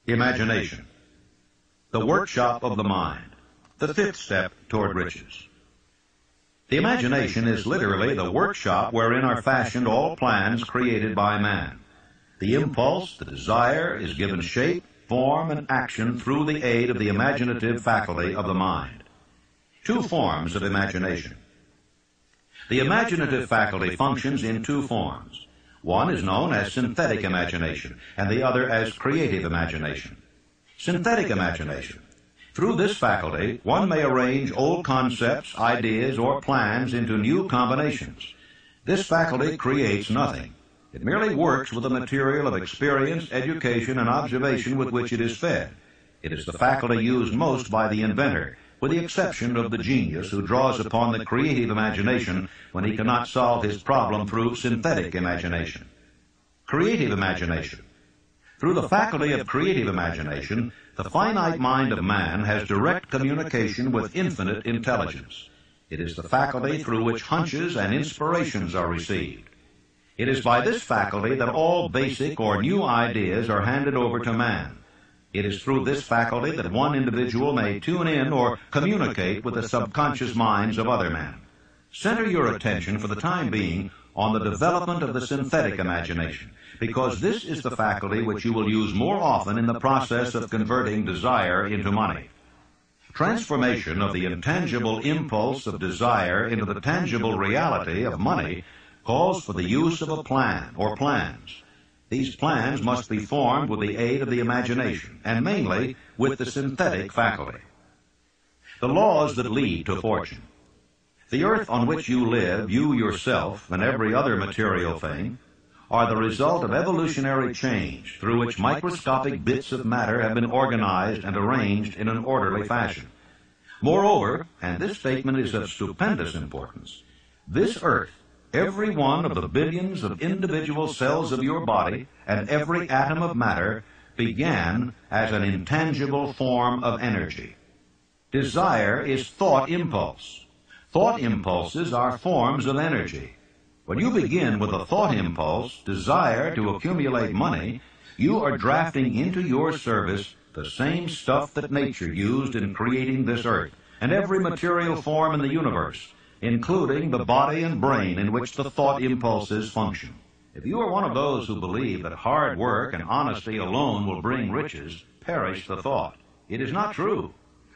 Imagination. The workshop of the mind. The fifth step toward riches. The imagination is literally the workshop wherein are fashioned all plans created by man. The impulse, the desire, is given shape, form, and action through the aid of the imaginative faculty of the mind. Two forms of imagination. The imaginative faculty functions in two forms. One is known as synthetic imagination, and the other as creative imagination. Synthetic imagination. Through this faculty, one may arrange old concepts, ideas, or plans into new combinations. This faculty creates nothing. It merely works with the material of experience, education, and observation with which it is fed. It is the faculty used most by the inventor, with the exception of the genius who draws upon the creative imagination when he cannot solve his problem through synthetic imagination. Creative imagination. Through the faculty of creative imagination, the finite mind of man has direct communication with infinite intelligence. It is the faculty through which hunches and inspirations are received. It is by this faculty that all basic or new ideas are handed over to man. It is through this faculty that one individual may tune in or communicate with the subconscious minds of other men. Center your attention for the time being on the development of the synthetic imagination, because this is the faculty which you will use more often in the process of converting desire into money. Transformation of the intangible impulse of desire into the tangible reality of money calls for the use of a plan or plans. These plans must be formed with the aid of the imagination, and mainly with the synthetic faculty. The laws that lead to fortune. The earth on which you live, you yourself, and every other material thing, are the result of evolutionary change through which microscopic bits of matter have been organized and arranged in an orderly fashion. Moreover, and this statement is of stupendous importance, this earth, every one of the billions of individual cells of your body and every atom of matter began as an intangible form of energy. Desire is thought impulse. Thought impulses are forms of energy. When you begin with a thought impulse, desire to accumulate money, you are drafting into your service the same stuff that nature used in creating this earth and every material form in the universe, including the body and brain in which the thought impulses function. If you are one of those who believe that hard work and honesty alone will bring riches, perish the thought. It is not true.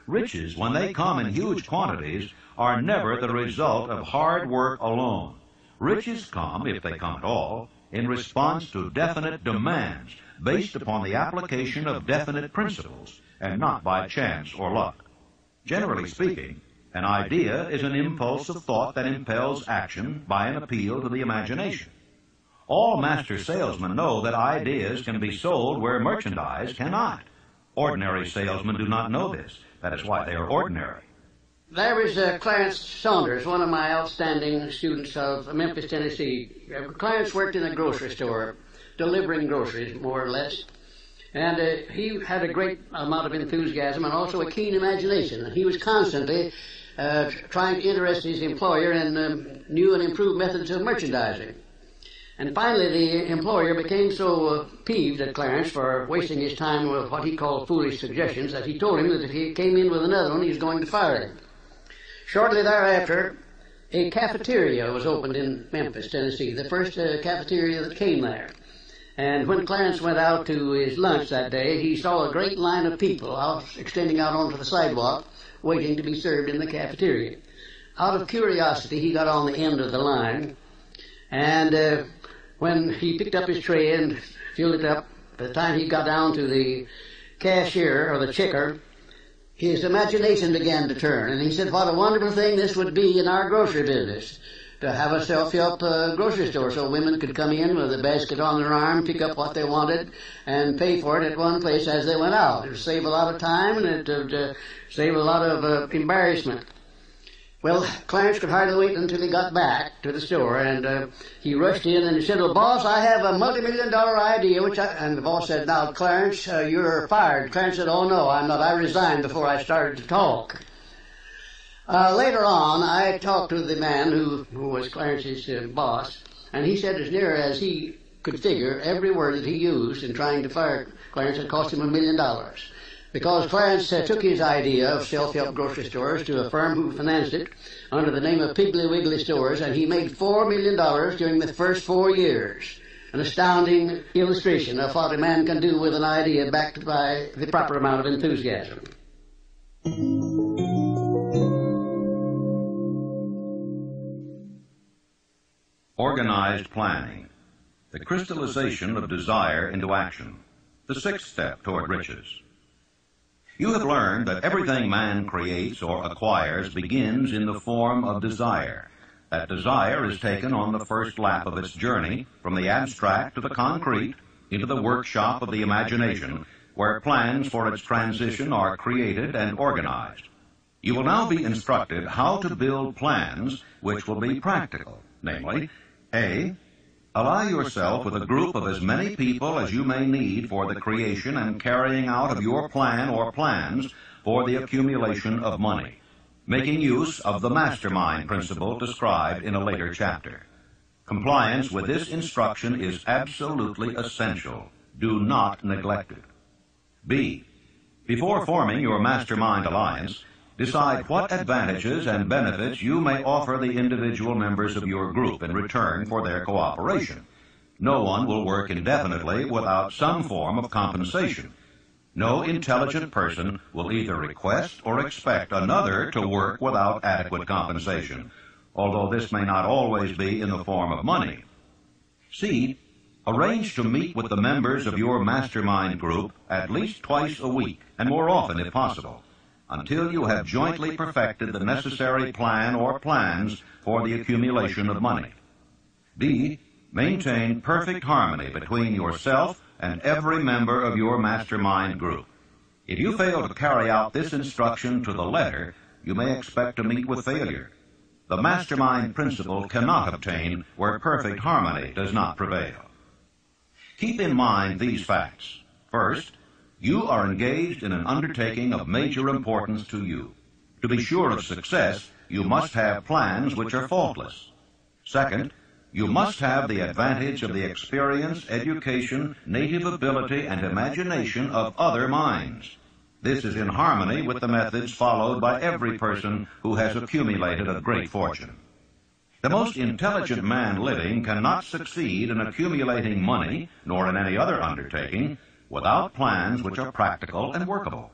Riches, when they come in huge quantities, are never the result of hard work alone. Riches come, if they come at all, in response to definite demands based upon the application of definite principles and not by chance or luck. Generally speaking, an idea is an impulse of thought that impels action by an appeal to the imagination. All master salesmen know that ideas can be sold where merchandise cannot. Ordinary salesmen do not know this. That is why they are ordinary. There was Clarence Saunders, one of my outstanding students of Memphis, Tennessee. Clarence worked in a grocery store, delivering groceries, more or less. And he had a great amount of enthusiasm and also a keen imagination. He was constantly trying to interest his employer in new and improved methods of merchandising. And finally, the employer became so peeved at Clarence for wasting his time with what he called foolish suggestions that he told him that if he came in with another one, he was going to fire him. Shortly thereafter, a cafeteria was opened in Memphis, Tennessee, the first cafeteria that came there. And when Clarence went out to his lunch that day, he saw a great line of people extending out onto the sidewalk, waiting to be served in the cafeteria. Out of curiosity, he got on the end of the line, and when he picked up his tray and filled it up, by the time he got down to the cashier or the checker, his imagination began to turn, and he said, what a wonderful thing this would be in our grocery business, to have a self-help grocery store so women could come in with a basket on their arm, pick up what they wanted, and pay for it at one place as they went out. It would save a lot of time, and it would save a lot of embarrassment. Well, Clarence could hardly wait until he got back to the store, and he rushed in and he said, well, boss, I have a multi-million-dollar idea, and the boss said, now, Clarence, you're fired. Clarence said, oh, no, I'm not. I resigned before I started to talk. Later on, I talked to the man who was Clarence's boss, and he said as near as he could figure, every word that he used in trying to fire Clarence had cost him $1 million. Because Clarence took his idea of self-help grocery stores to a firm who financed it under the name of Piggly Wiggly Stores, and he made $4 million during the first 4 years. An astounding illustration of what a man can do with an idea backed by the proper amount of enthusiasm. Organized planning. The crystallization of desire into action. The sixth step toward riches. You have learned that everything man creates or acquires begins in the form of desire. That desire is taken on the first lap of its journey from the abstract to the concrete into the workshop of the imagination, where plans for its transition are created and organized. You will now be instructed how to build plans which will be practical, namely, A, ally yourself with a group of as many people as you may need for the creation and carrying out of your plan or plans for the accumulation of money, making use of the mastermind principle described in a later chapter. Compliance with this instruction is absolutely essential. Do not neglect it. B, before forming your mastermind alliance, decide what advantages and benefits you may offer the individual members of your group in return for their cooperation. No one will work indefinitely without some form of compensation. No intelligent person will either request or expect another to work without adequate compensation, although this may not always be in the form of money. C, arrange to meet with the members of your mastermind group at least twice a week, and more often if possible, until you have jointly perfected the necessary plan or plans for the accumulation of money. D, maintain perfect harmony between yourself and every member of your mastermind group. If you fail to carry out this instruction to the letter, you may expect to meet with failure. The mastermind principle cannot obtain where perfect harmony does not prevail. Keep in mind these facts. First, you are engaged in an undertaking of major importance to you. To be sure of success, you must have plans which are faultless. Second, you must have the advantage of the experience, education, native ability, and imagination of other minds. This is in harmony with the methods followed by every person who has accumulated a great fortune. The most intelligent man living cannot succeed in accumulating money, nor in any other undertaking, without plans which are practical and workable.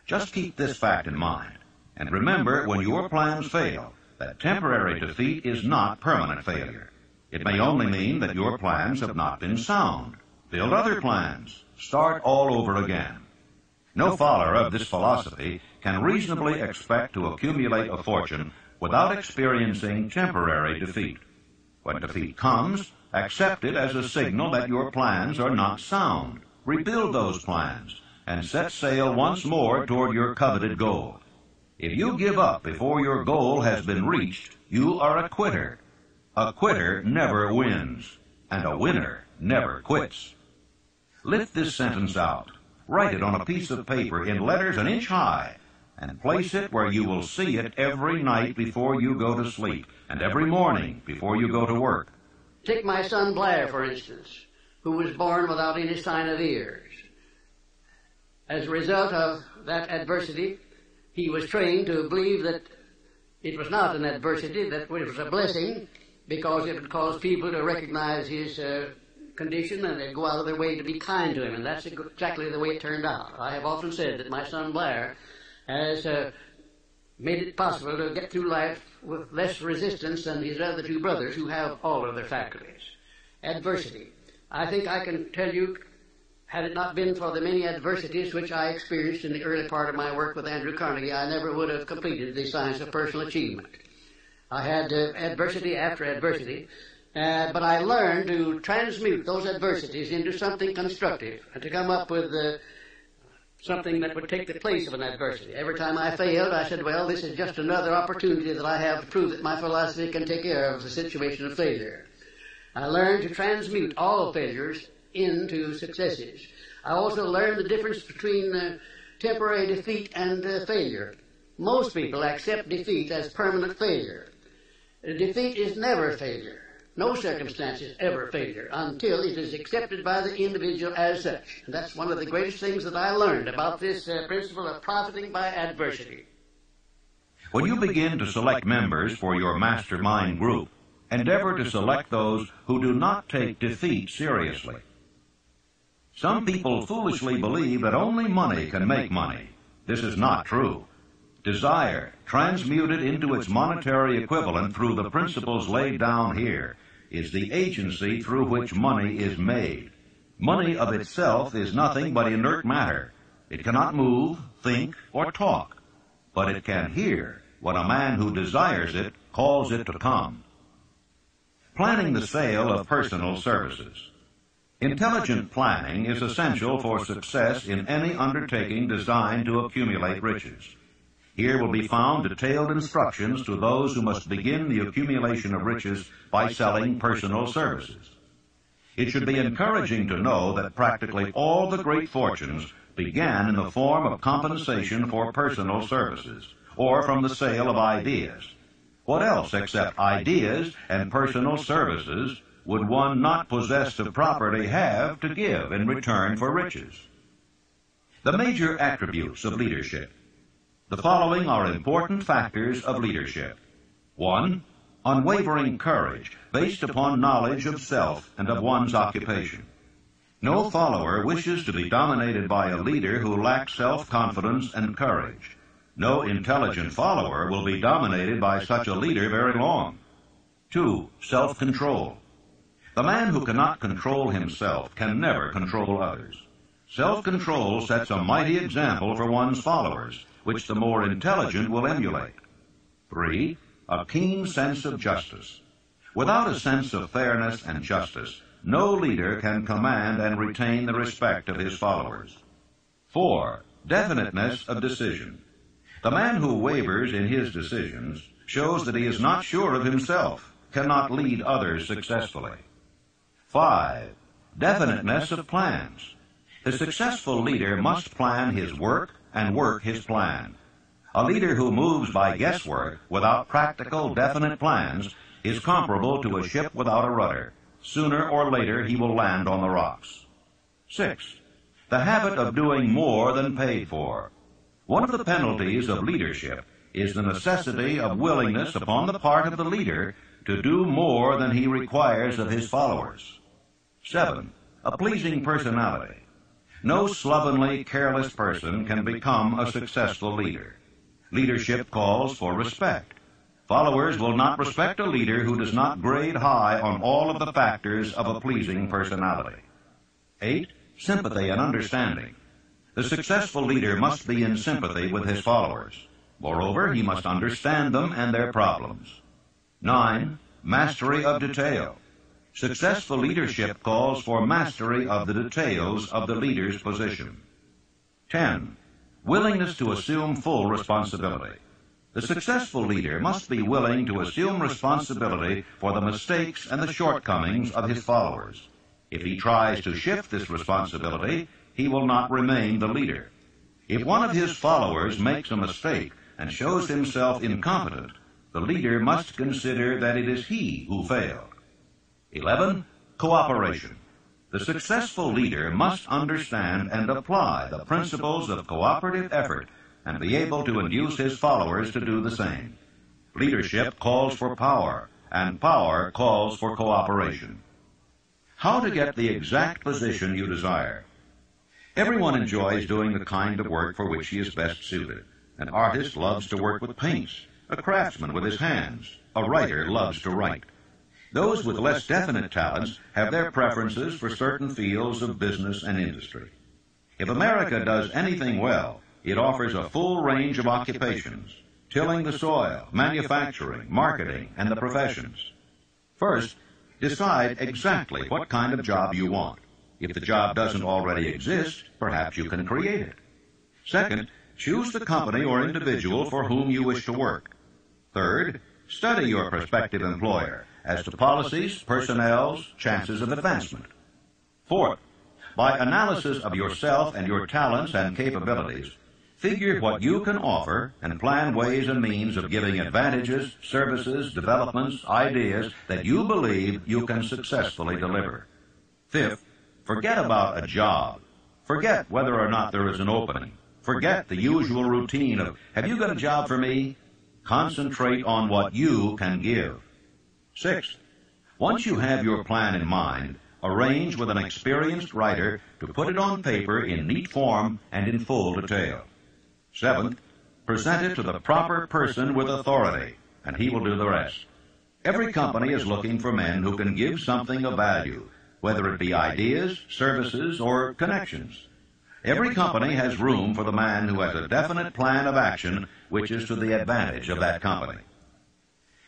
Just keep this fact in mind, and remember when your plans fail, that temporary defeat is not permanent failure. It may only mean that your plans have not been sound. Build other plans. Start all over again. No follower of this philosophy can reasonably expect to accumulate a fortune without experiencing temporary defeat. When defeat comes, accept it as a signal that your plans are not sound. Rebuild those plans and set sail once more toward your coveted goal. If you give up before your goal has been reached, you are a quitter. A quitter never wins, and a winner never quits. Lift this sentence out. Write it on a piece of paper in letters an inch high, and place it where you will see it every night before you go to sleep, and every morning before you go to work. Take my son Blair, for instance, who was born without any sign of ears. As a result of that adversity, he was trained to believe that it was not an adversity, that it was a blessing, because it would cause people to recognize his condition and they'd go out of their way to be kind to him, and that's exactly the way it turned out. I have often said that my son Blair has made it possible to get through life with less resistance than his other two brothers who have all of their faculties. Adversity. I think I can tell you, had it not been for the many adversities which I experienced in the early part of my work with Andrew Carnegie, I never would have completed the science of personal achievement. I had adversity after adversity, but I learned to transmute those adversities into something constructive and to come up with something that would take the place of an adversity. Every time I failed, I said, well, this is just another opportunity that I have to prove that my philosophy can take care of the situation of failure. I learned to transmute all failures into successes. I also learned the difference between temporary defeat and failure. Most people accept defeat as permanent failure. Defeat is never failure. No circumstance is ever failure until it is accepted by the individual as such. And that's one of the greatest things that I learned about this principle of profiting by adversity. When you begin to select members for your mastermind group, endeavor to select those who do not take defeat seriously. Some people foolishly believe that only money can make money. This is not true. Desire, transmuted into its monetary equivalent through the principles laid down here, is the agency through which money is made. Money of itself is nothing but inert matter. It cannot move, think, or talk, but it can hear when a man who desires it calls it to come. Planning the sale of personal services. Intelligent planning is essential for success in any undertaking designed to accumulate riches. Here will be found detailed instructions to those who must begin the accumulation of riches by selling personal services. It should be encouraging to know that practically all the great fortunes began in the form of compensation for personal services, or from the sale of ideas. What else except ideas and personal services would one not possessed of property have to give in return for riches? The major attributes of leadership. The following are important factors of leadership. 1. Unwavering courage based upon knowledge of self and of one's occupation. No follower wishes to be dominated by a leader who lacks self-confidence and courage. No intelligent follower will be dominated by such a leader very long. 2. Self-control. The man who cannot control himself can never control others. Self-control sets a mighty example for one's followers, which the more intelligent will emulate. 3. A keen sense of justice. Without a sense of fairness and justice, no leader can command and retain the respect of his followers. 4. Definiteness of decision. The man who wavers in his decisions shows that he is not sure of himself, cannot lead others successfully. 5. Definiteness of plans. The successful leader must plan his work and work his plan. A leader who moves by guesswork without practical, definite plans is comparable to a ship without a rudder. Sooner or later he will land on the rocks. 6. The habit of doing more than paid for. One of the penalties of leadership is the necessity of willingness upon the part of the leader to do more than he requires of his followers. 7. A pleasing personality. No slovenly, careless person can become a successful leader. Leadership calls for respect. Followers will not respect a leader who does not grade high on all of the factors of a pleasing personality. 8. Sympathy and understanding. The successful leader must be in sympathy with his followers. Moreover, he must understand them and their problems. 9. Mastery of detail. Successful leadership calls for mastery of the details of the leader's position. 10. Willingness to assume full responsibility. The successful leader must be willing to assume responsibility for the mistakes and the shortcomings of his followers. If he tries to shift this responsibility, he will not remain the leader. If one of his followers makes a mistake and shows himself incompetent, the leader must consider that it is he who failed. 11. Cooperation. The successful leader must understand and apply the principles of cooperative effort and be able to induce his followers to do the same. Leadership calls for power, and power calls for cooperation. How to get the exact position you desire. Everyone enjoys doing the kind of work for which he is best suited. An artist loves to work with paints, a craftsman with his hands, a writer loves to write. Those with less definite talents have their preferences for certain fields of business and industry. If America does anything well, it offers a full range of occupations: tilling the soil, manufacturing, marketing, and the professions. First, decide exactly what kind of job you want. If the job doesn't already exist, perhaps you can create it. Second, choose the company or individual for whom you wish to work. Third, study your prospective employer as to policies, personnel, chances of advancement. Fourth, by analysis of yourself and your talents and capabilities, figure what you can offer and plan ways and means of giving advantages, services, developments, ideas that you believe you can successfully deliver. Fifth, forget about a job. Forget whether or not there is an opening. Forget the usual routine of, have you got a job for me? Concentrate on what you can give. Sixth, once you have your plan in mind, arrange with an experienced writer to put it on paper in neat form and in full detail. Seventh, present it to the proper person with authority, and he will do the rest. Every company is looking for men who can give something of value, whether it be ideas, services, or connections. Every company has room for the man who has a definite plan of action which is to the advantage of that company.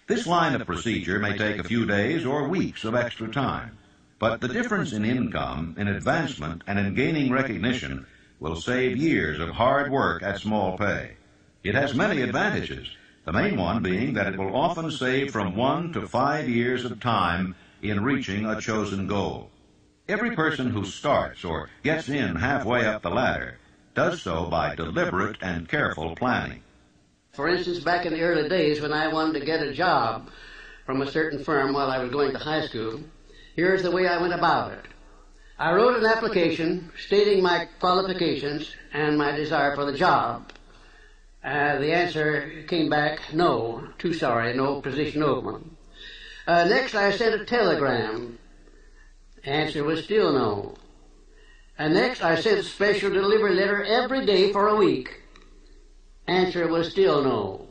This line of procedure may take a few days or weeks of extra time, but the difference in income, in advancement, and in gaining recognition will save years of hard work at small pay. It has many advantages, the main one being that it will often save from 1 to 5 years of time in reaching a chosen goal. Every person who starts or gets in halfway up the ladder does so by deliberate and careful planning. For instance, back in the early days when I wanted to get a job from a certain firm while I was going to high school, here's the way I went about it. I wrote an application stating my qualifications and my desire for the job. The answer came back, no, too sorry, no position open. Next I sent a telegram. Answer was still no. And next I sent a special delivery letter every day for a week. Answer was still no.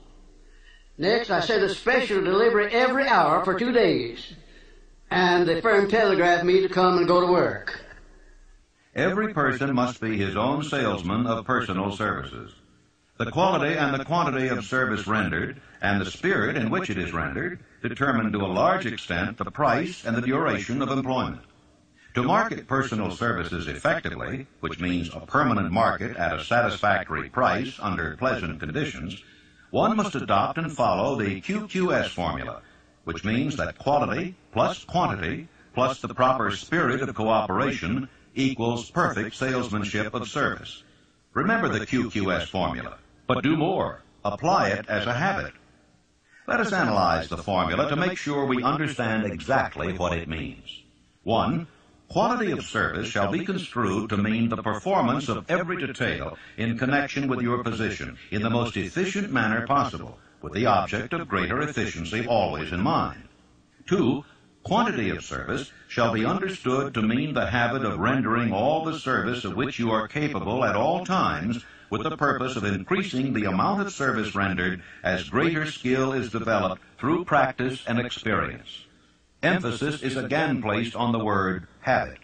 Next I sent a special delivery every hour for 2 days. And the firm telegraphed me to come and go to work. Every person must be his own salesman of personal services. The quality and the quantity of service rendered and the spirit in which it is rendered determine to a large extent the price and the duration of employment. To market personal services effectively, which means a permanent market at a satisfactory price under pleasant conditions, one must adopt and follow the QQS formula, which means that quality plus quantity plus the proper spirit of cooperation equals perfect salesmanship of service. Remember the QQS formula, but do more. Apply it as a habit. Let us analyze the formula to make sure we understand exactly what it means. 1. Quality of service shall be construed to mean the performance of every detail in connection with your position in the most efficient manner possible, with the object of greater efficiency always in mind. 2. Quantity of service shall be understood to mean the habit of rendering all the service of which you are capable at all times with the purpose of increasing the amount of service rendered as greater skill is developed through practice and experience. Emphasis is again placed on the word habit.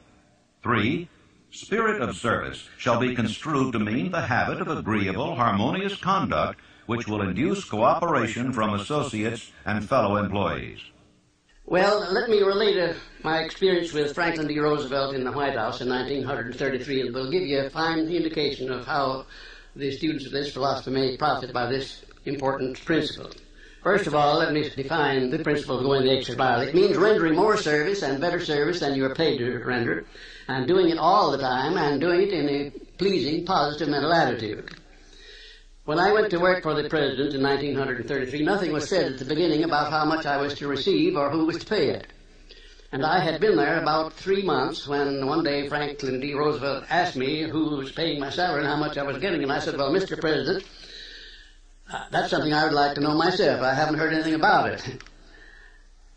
3. Spirit of service shall be construed to mean the habit of agreeable, harmonious conduct which will induce cooperation from associates and fellow employees. Well, let me relate my experience with Franklin D. Roosevelt in the White House in 1933, and will give you a fine indication of how the students of this philosophy may profit by this important principle. First of all, let me define the principle of going the extra mile. It means rendering more service and better service than you are paid to render, and doing it all the time, and doing it in a pleasing, positive mental attitude. When I went to work for the President in 1933, nothing was said at the beginning about how much I was to receive or who was to pay it. And I had been there about 3 months when one day Franklin D. Roosevelt asked me who was paying my salary and how much I was getting. And I said, well, Mr. President, that's something I would like to know myself. I haven't heard anything about it.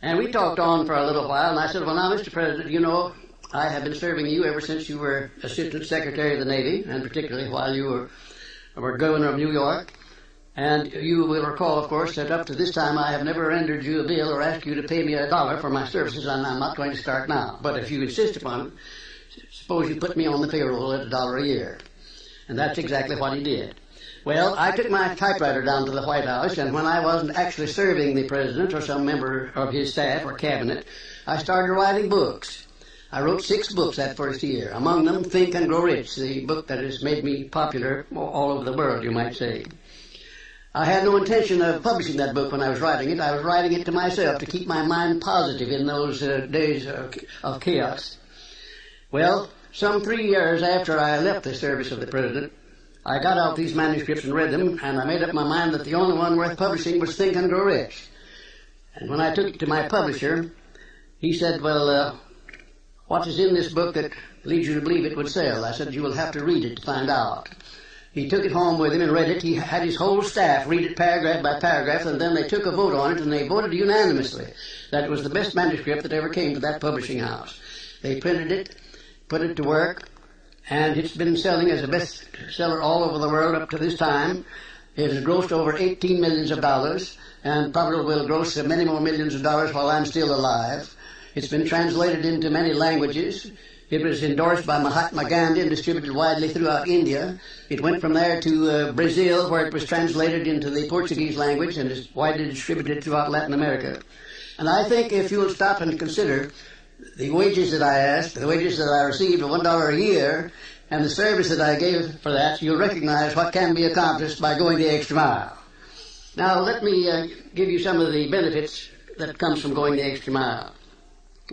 And we talked on for a little while, and I said, well, now, Mr. President, you know, I have been serving you ever since you were Assistant Secretary of the Navy, and particularly while you were Governor of New York. And you will recall, of course, that up to this time I have never rendered you a bill or asked you to pay me $1 for my services, and I'm not going to start now. But if you insist upon it, suppose you put me on the payroll at $1 a year. And that's exactly what he did. Well, I took my typewriter down to the White House, and when I wasn't actually serving the President or some member of his staff or cabinet, I started writing books. I wrote 6 books that first year, among them Think and Grow Rich, the book that has made me popular all over the world, you might say. I had no intention of publishing that book when I was writing it. I was writing it to myself to keep my mind positive in those days of chaos. Well, some 3 years after I left the service of the President, I got out these manuscripts and read them, and I made up my mind that the only one worth publishing was Think and Grow Rich. And when I took it to my publisher, he said, well, what is in this book that leads you to believe it would sell? I said, you will have to read it to find out. He took it home with him and read it. He had his whole staff read it paragraph by paragraph, and then they took a vote on it, and they voted unanimously that it was the best manuscript that ever came to that publishing house. They printed it, put it to work, and it's been selling as a bestseller all over the world up to this time. It has grossed over $18 million, and probably will gross many more millions of dollars while I'm still alive. It's been translated into many languages. It was endorsed by Mahatma Gandhi and distributed widely throughout India. It went from there to Brazil, where it was translated into the Portuguese language and is widely distributed throughout Latin America. And I think if you'll stop and consider the wages that I asked, the wages that I received of $1 a year, and the service that I gave for that, you'll recognize what can be accomplished by going the extra mile. Now, let me give you some of the benefits that comes from going the extra mile.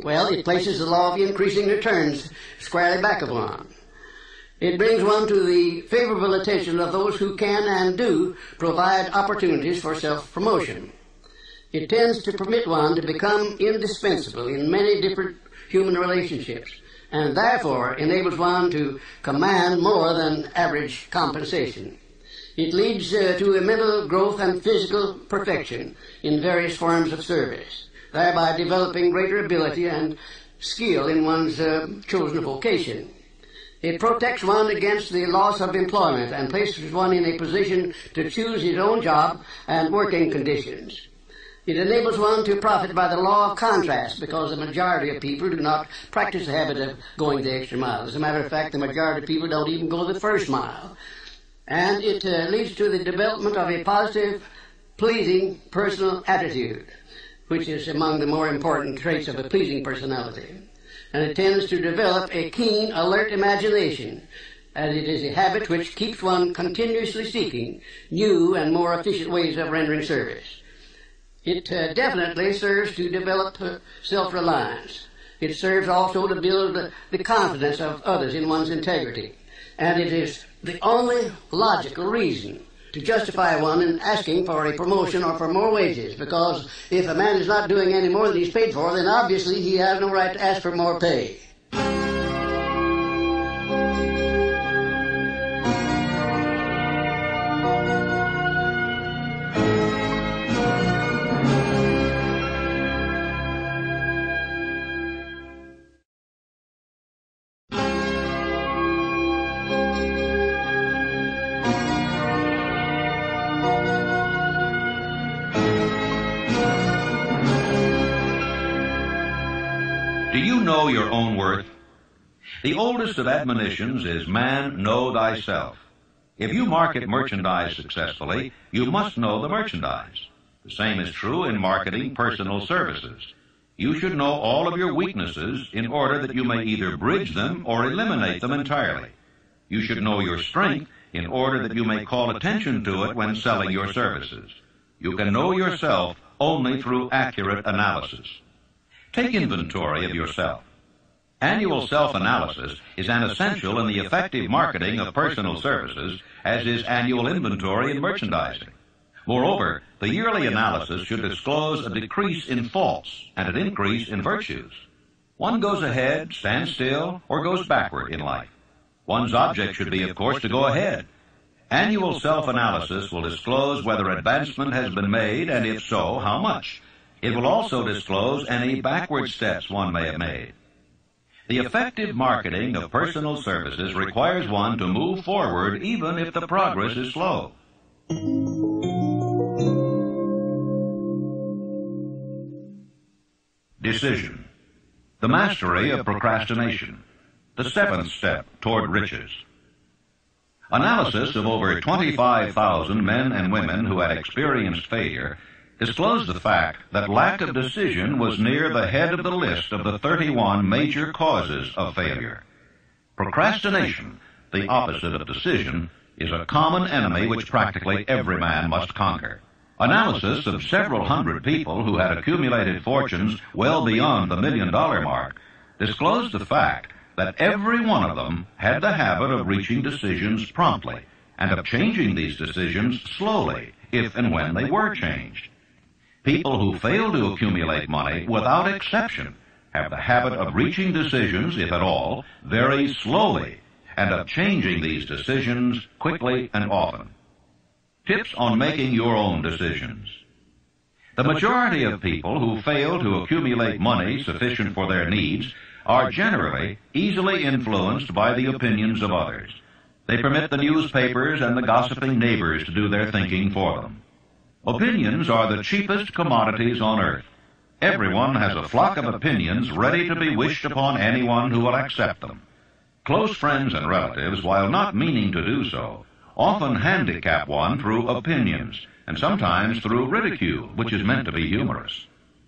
Well, it places the law of increasing returns squarely back of one. It brings one to the favorable attention of those who can and do provide opportunities for self-promotion. It tends to permit one to become indispensable in many different human relationships, and therefore enables one to command more than average compensation. It leads to a mental growth and physical perfection in various forms of service, thereby developing greater ability and skill in one's chosen vocation. It protects one against the loss of employment and places one in a position to choose his own job and working conditions. It enables one to profit by the law of contrast, because the majority of people do not practice the habit of going the extra mile. As a matter of fact, the majority of people don't even go the first mile. And it leads to the development of a positive, pleasing personal attitude, which is among the more important traits of a pleasing personality. And it tends to develop a keen, alert imagination, as it is a habit which keeps one continuously seeking new and more efficient ways of rendering service. It definitely serves to develop self-reliance. It serves also to build the confidence of others in one's integrity. And it is the only logical reason to justify one in asking for a promotion or for more wages, because if a man is not doing any more than he's paid for, then obviously he has no right to ask for more pay. Do you know your own worth? The oldest of admonitions is, man, know thyself. If you market merchandise successfully, you must know the merchandise. The same is true in marketing personal services. You should know all of your weaknesses in order that you may either bridge them or eliminate them entirely. You should know your strength in order that you may call attention to it when selling your services. You can know yourself only through accurate analysis. Take inventory of yourself. Annual self-analysis is an essential in the effective marketing of personal services, as is annual inventory in merchandising. Moreover, the yearly analysis should disclose a decrease in faults and an increase in virtues. One goes ahead, stands still, or goes backward in life. One's object should be, of course, to go ahead. Annual self-analysis will disclose whether advancement has been made, and if so, how much. It will also disclose any backward steps one may have made. The effective marketing of personal services requires one to move forward even if the progress is slow. Decision. The mastery of procrastination. The seventh step toward riches. Analysis of over 25,000 men and women who had experienced failure disclosed the fact that lack of decision was near the head of the list of the 31 major causes of failure. Procrastination, the opposite of decision, is a common enemy which practically every man must conquer. Analysis of several hundred people who had accumulated fortunes well beyond the $1 million mark disclosed the fact that every one of them had the habit of reaching decisions promptly and of changing these decisions slowly, if and when they were changed. People who fail to accumulate money, without exception, have the habit of reaching decisions, if at all, very slowly, and of changing these decisions quickly and often. Tips on making your own decisions. The majority of people who fail to accumulate money sufficient for their needs are generally easily influenced by the opinions of others. They permit the newspapers and the gossiping neighbors to do their thinking for them. Opinions are the cheapest commodities on earth. Everyone has a flock of opinions ready to be wished upon anyone who will accept them. Close friends and relatives, while not meaning to do so, often handicap one through opinions, and sometimes through ridicule, which is meant to be humorous.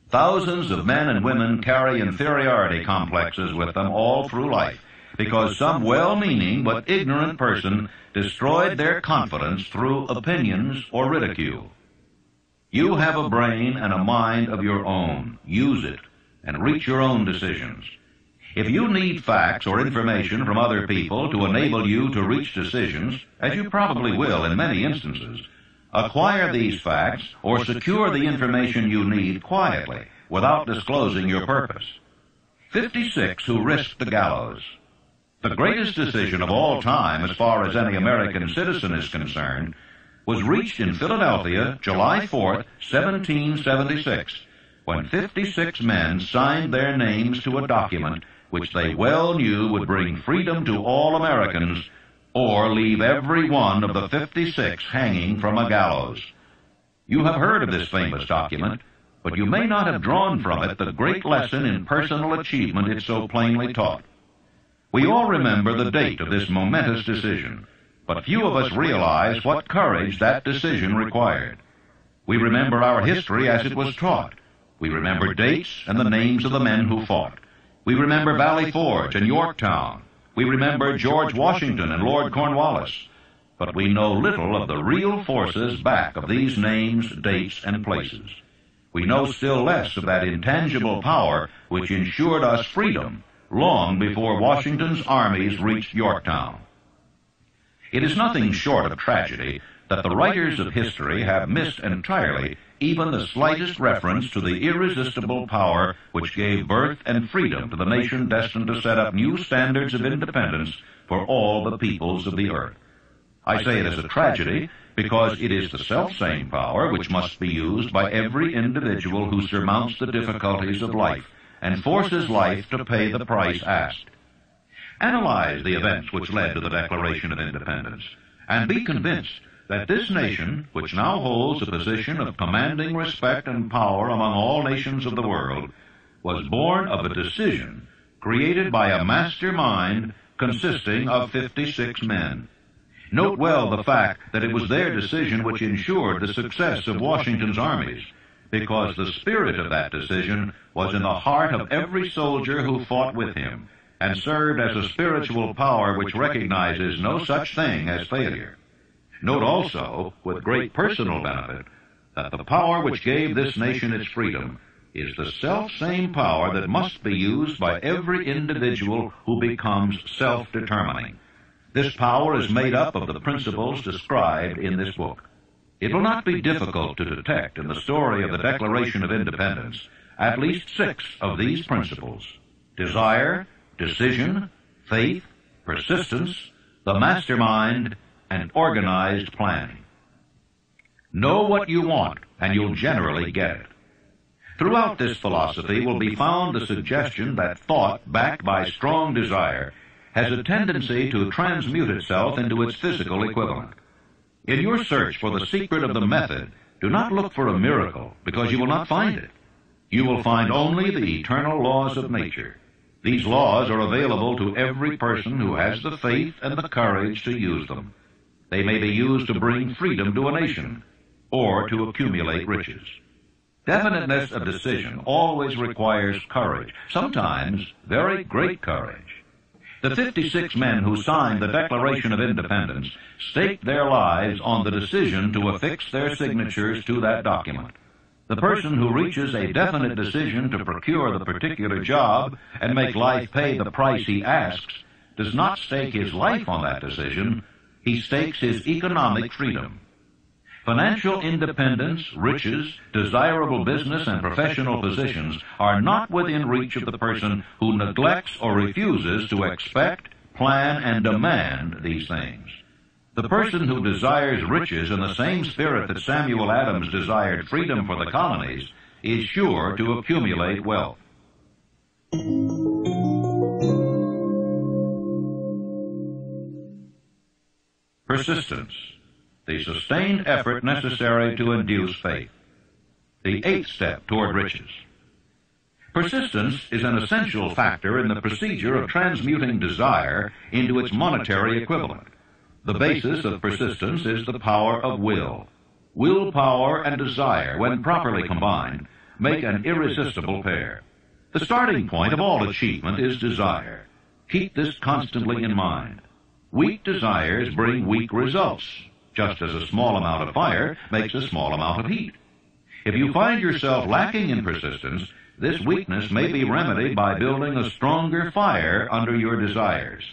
Thousands of men and women carry inferiority complexes with them all through life, because some well-meaning but ignorant person destroyed their confidence through opinions or ridicule. You have a brain and a mind of your own. Use it and reach your own decisions. If you need facts or information from other people to enable you to reach decisions, as you probably will in many instances, acquire these facts or secure the information you need quietly without disclosing your purpose. 56 who risked the gallows. The greatest decision of all time, as far as any American citizen is concerned, was reached in Philadelphia, July 4th, 1776, when 56 men signed their names to a document which they well knew would bring freedom to all Americans or leave every one of the 56 hanging from a gallows. You have heard of this famous document, but you may not have drawn from it the great lesson in personal achievement it so plainly taught. We all remember the date of this momentous decision, but few of us realize what courage that decision required. We remember our history as it was taught. We remember dates and the names of the men who fought. We remember Valley Forge and Yorktown. We remember George Washington and Lord Cornwallis. But we know little of the real forces back of these names, dates, and places. We know still less of that intangible power which ensured us freedom long before Washington's armies reached Yorktown. It is nothing short of tragedy that the writers of history have missed entirely even the slightest reference to the irresistible power which gave birth and freedom to the nation destined to set up new standards of independence for all the peoples of the earth. I say it as a tragedy because it is the selfsame power which must be used by every individual who surmounts the difficulties of life and forces life to pay the price asked. Analyze the events which led to the Declaration of Independence, and be convinced that this nation, which now holds a position of commanding respect and power among all nations of the world, was born of a decision created by a mastermind consisting of 56 men. Note well the fact that it was their decision which ensured the success of Washington's armies, because the spirit of that decision was in the heart of every soldier who fought with him, and served as a spiritual power which recognizes no such thing as failure. Note also, with great personal benefit, that the power which gave this nation its freedom is the self-same power that must be used by every individual who becomes self-determining. This power is made up of the principles described in this book. It will not be difficult to detect in the story of the Declaration of Independence at least 6 of these principles: desire, decision, faith, persistence, the mastermind, and organized planning. Know what you want, and you'll generally get it. Throughout this philosophy will be found the suggestion that thought backed by strong desire has a tendency to transmute itself into its physical equivalent. In your search for the secret of the method, do not look for a miracle, because you will not find it. You will find only the eternal laws of nature. These laws are available to every person who has the faith and the courage to use them. They may be used to bring freedom to a nation, or to accumulate riches. Definiteness of decision always requires courage, sometimes very great courage. The 56 men who signed the Declaration of Independence staked their lives on the decision to affix their signatures to that document. The person who reaches a definite decision to procure the particular job and make life pay the price he asks does not stake his life on that decision. He stakes his economic freedom. Financial independence, riches, desirable business, and professional positions are not within reach of the person who neglects or refuses to expect, plan, and demand these things. The person who desires riches in the same spirit that Samuel Adams desired freedom for the colonies is sure to accumulate wealth. Persistence, the sustained effort necessary to induce faith. The 8th step toward riches. Persistence is an essential factor in the procedure of transmuting desire into its monetary equivalent. The basis of persistence is the power of will. Willpower and desire, when properly combined, make an irresistible pair. The starting point of all achievement is desire. Keep this constantly in mind. Weak desires bring weak results, just as a small amount of fire makes a small amount of heat. If you find yourself lacking in persistence, this weakness may be remedied by building a stronger fire under your desires.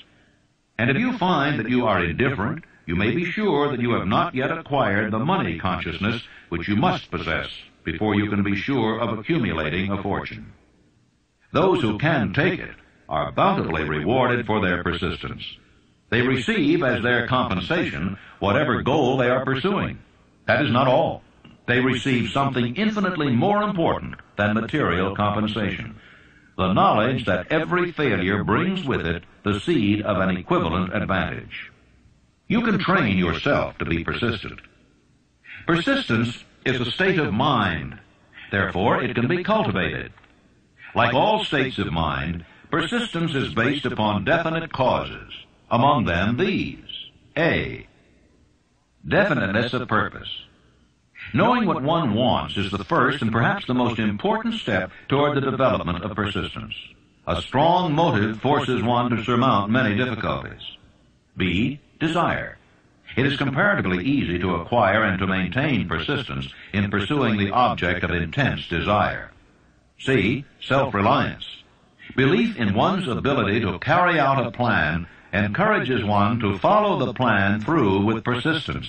And if you find that you are indifferent, you may be sure that you have not yet acquired the money consciousness which you must possess before you can be sure of accumulating a fortune. Those who can take it are bountifully rewarded for their persistence. They receive as their compensation whatever goal they are pursuing. That is not all. They receive something infinitely more important than material compensation: the knowledge that every failure brings with it the seed of an equivalent advantage. You can train yourself to be persistent. Persistence is a state of mind. Therefore, it can be cultivated. Like all states of mind, persistence is based upon definite causes. Among them, these. A. Definiteness of purpose. Knowing what one wants is the first and perhaps the most important step toward the development of persistence. A strong motive forces one to surmount many difficulties. B. Desire. It is comparatively easy to acquire and to maintain persistence in pursuing the object of intense desire. C. Self-reliance. Belief in one's ability to carry out a plan encourages one to follow the plan through with persistence.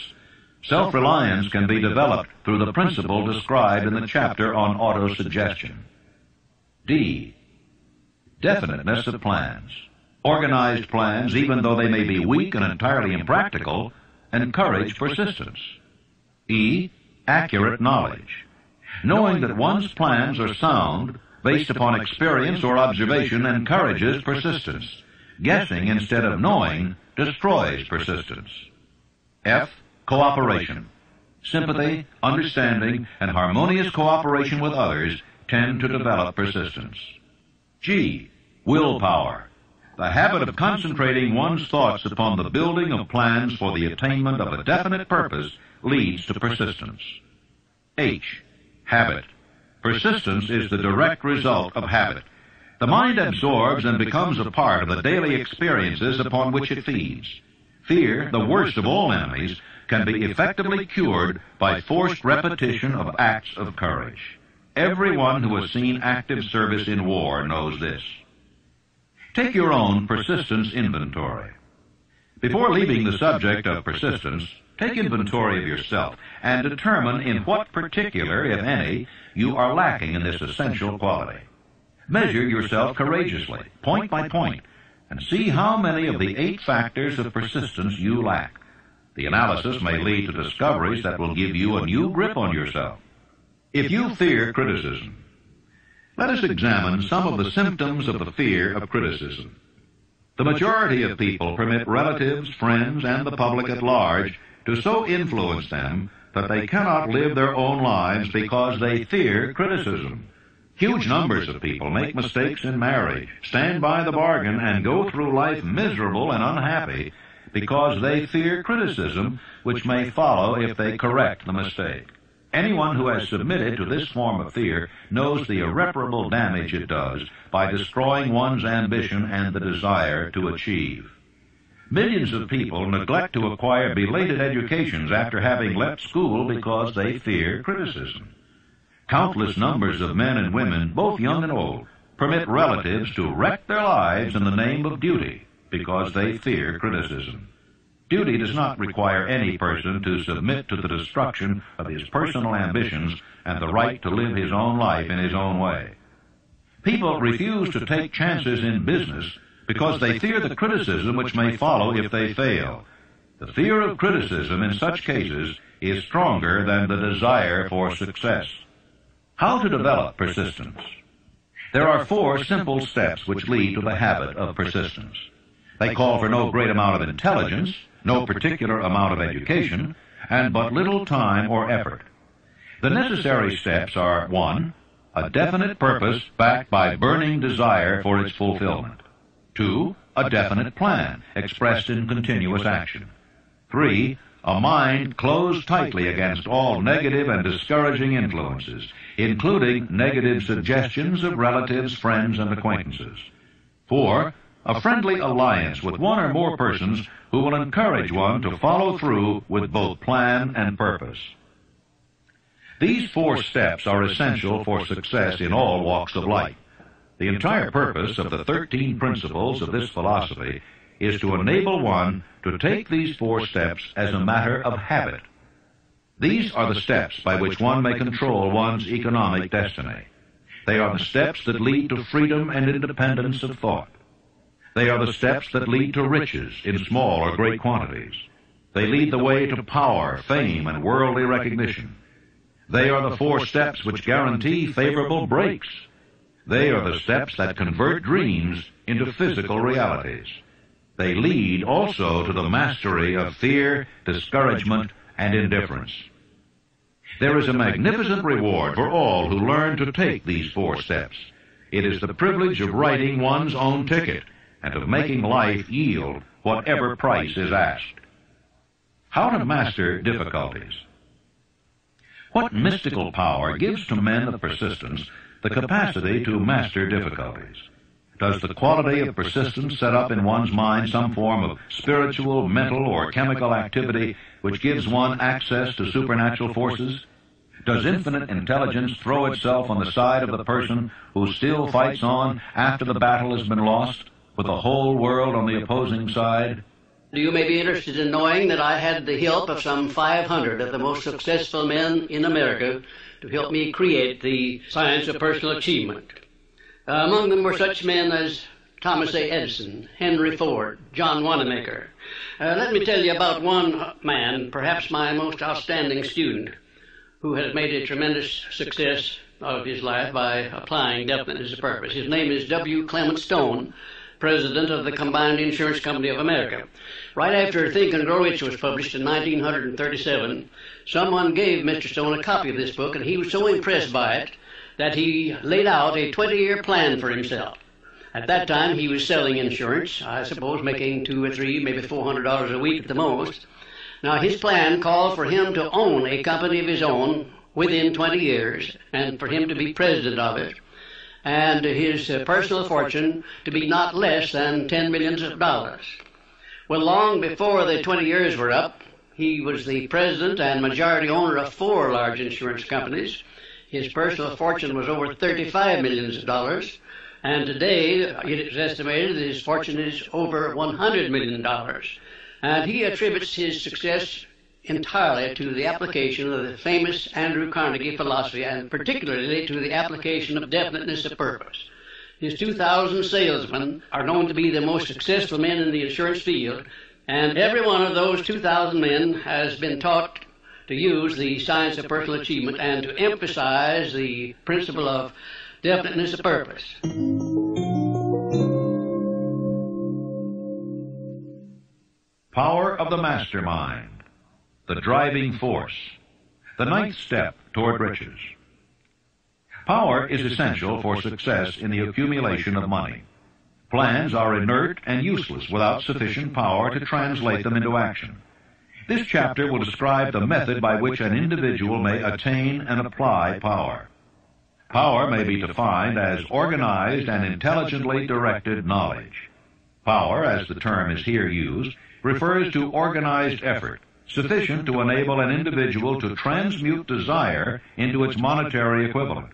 Self-reliance can be developed through the principle described in the chapter on autosuggestion. D. Definiteness of plans. Organized plans, even though they may be weak and entirely impractical, encourage persistence. E. Accurate knowledge. Knowing that one's plans are sound, based upon experience or observation, encourages persistence. Guessing instead of knowing destroys persistence. F. Cooperation. Sympathy, understanding, and harmonious cooperation with others tend to develop persistence. G. Willpower. The habit of concentrating one's thoughts upon the building of plans for the attainment of a definite purpose leads to persistence. H. Habit. Persistence is the direct result of habit. The mind absorbs and becomes a part of the daily experiences upon which it feeds. Fear, the worst of all enemies, can be effectively cured by forced repetition of acts of courage. Everyone who has seen active service in war knows this. Take your own persistence inventory. Before leaving the subject of persistence, take inventory of yourself and determine in what particular, if any, you are lacking in this essential quality. Measure yourself courageously, point by point, and see how many of the 8 factors of persistence you lack. The analysis may lead to discoveries that will give you a new grip on yourself. If you fear criticism, let us examine some of the symptoms of the fear of criticism. The majority of people permit relatives, friends, and the public at large to so influence them that they cannot live their own lives because they fear criticism. Huge numbers of people make mistakes in marriage, stand by the bargain, and go through life miserable and unhappy because they fear criticism, which may follow if they correct the mistake. Anyone who has submitted to this form of fear knows the irreparable damage it does by destroying one's ambition and the desire to achieve. Millions of people neglect to acquire belated educations after having left school because they fear criticism. Countless numbers of men and women, both young and old, permit relatives to wreck their lives in the name of duty because they fear criticism. Duty does not require any person to submit to the destruction of his personal ambitions and the right to live his own life in his own way. People refuse to take chances in business because they fear the criticism which may follow if they fail. The fear of criticism in such cases is stronger than the desire for success. How to develop persistence? There are 4 simple steps which lead to the habit of persistence. They call for no great amount of intelligence, no particular amount of education, and but little time or effort. The necessary steps are: 1. A definite purpose backed by burning desire for its fulfillment. 2. A definite plan expressed in continuous action. 3. A mind closed tightly against all negative and discouraging influences, including negative suggestions of relatives, friends, and acquaintances. 4. a friendly alliance with one or more persons who will encourage one to follow through with both plan and purpose. These 4 steps are essential for success in all walks of life. The entire purpose of the 13 principles of this philosophy is to enable one to take these 4 steps as a matter of habit. These are the steps by which one may control one's economic destiny. They are the steps that lead to freedom and independence of thought. They are the steps that lead to riches in small or great quantities. They lead the way to power, fame, and worldly recognition. They are the 4 steps which guarantee favorable breaks. They are the steps that convert dreams into physical realities. They lead also to the mastery of fear, discouragement, and indifference. There is a magnificent reward for all who learn to take these 4 steps. It is the privilege of writing one's own ticket and of making life yield whatever price is asked. How to master difficulties. What mystical power gives to men of persistence the capacity to master difficulties? Does the quality of persistence set up in one's mind some form of spiritual, mental, or chemical activity which gives one access to supernatural forces? Does infinite intelligence throw itself on the side of the person who still fights on after the battle has been lost, with the whole world on the opposing side? You may be interested in knowing that I had the help of some 500 of the most successful men in America to help me create the science of personal achievement. Among them were such men as Thomas A. Edison, Henry Ford, John Wanamaker. Let me tell you about one man, perhaps my most outstanding student, who has made a tremendous success of his life by applying definiteness of purpose. His name is W. Clement Stone, president of the Combined Insurance Company of America. Right after Think and Grow Rich was published in 1937, someone gave Mr. Stone a copy of this book, and he was so impressed by it that he laid out a 20-year plan for himself. At that time, he was selling insurance, I suppose making $200 or $300, maybe $400 a week at the most. Now, his plan called for him to own a company of his own within 20 years, and for him to be president of it, and his personal fortune to be not less than $10 million. Well, long before the 20 years were up, he was the president and majority owner of 4 large insurance companies. His personal fortune was over $35 million, and today it is estimated that his fortune is over $100 million. And he attributes his success entirely to the application of the famous Andrew Carnegie philosophy, and particularly to the application of definiteness of purpose. His 2,000 salesmen are known to be the most successful men in the insurance field, and every one of those 2,000 men has been taught to use the science of personal achievement and to emphasize the principle of definiteness of purpose. Power of the mastermind. The driving force. The 9th step toward riches. Power is essential for success in the accumulation of money. Plans are inert and useless without sufficient power to translate them into action. This chapter will describe the method by which an individual may attain and apply power. Power may be defined as organized and intelligently directed knowledge. Power, as the term is here used, refers to organized effort, sufficient to enable an individual to transmute desire into its monetary equivalent.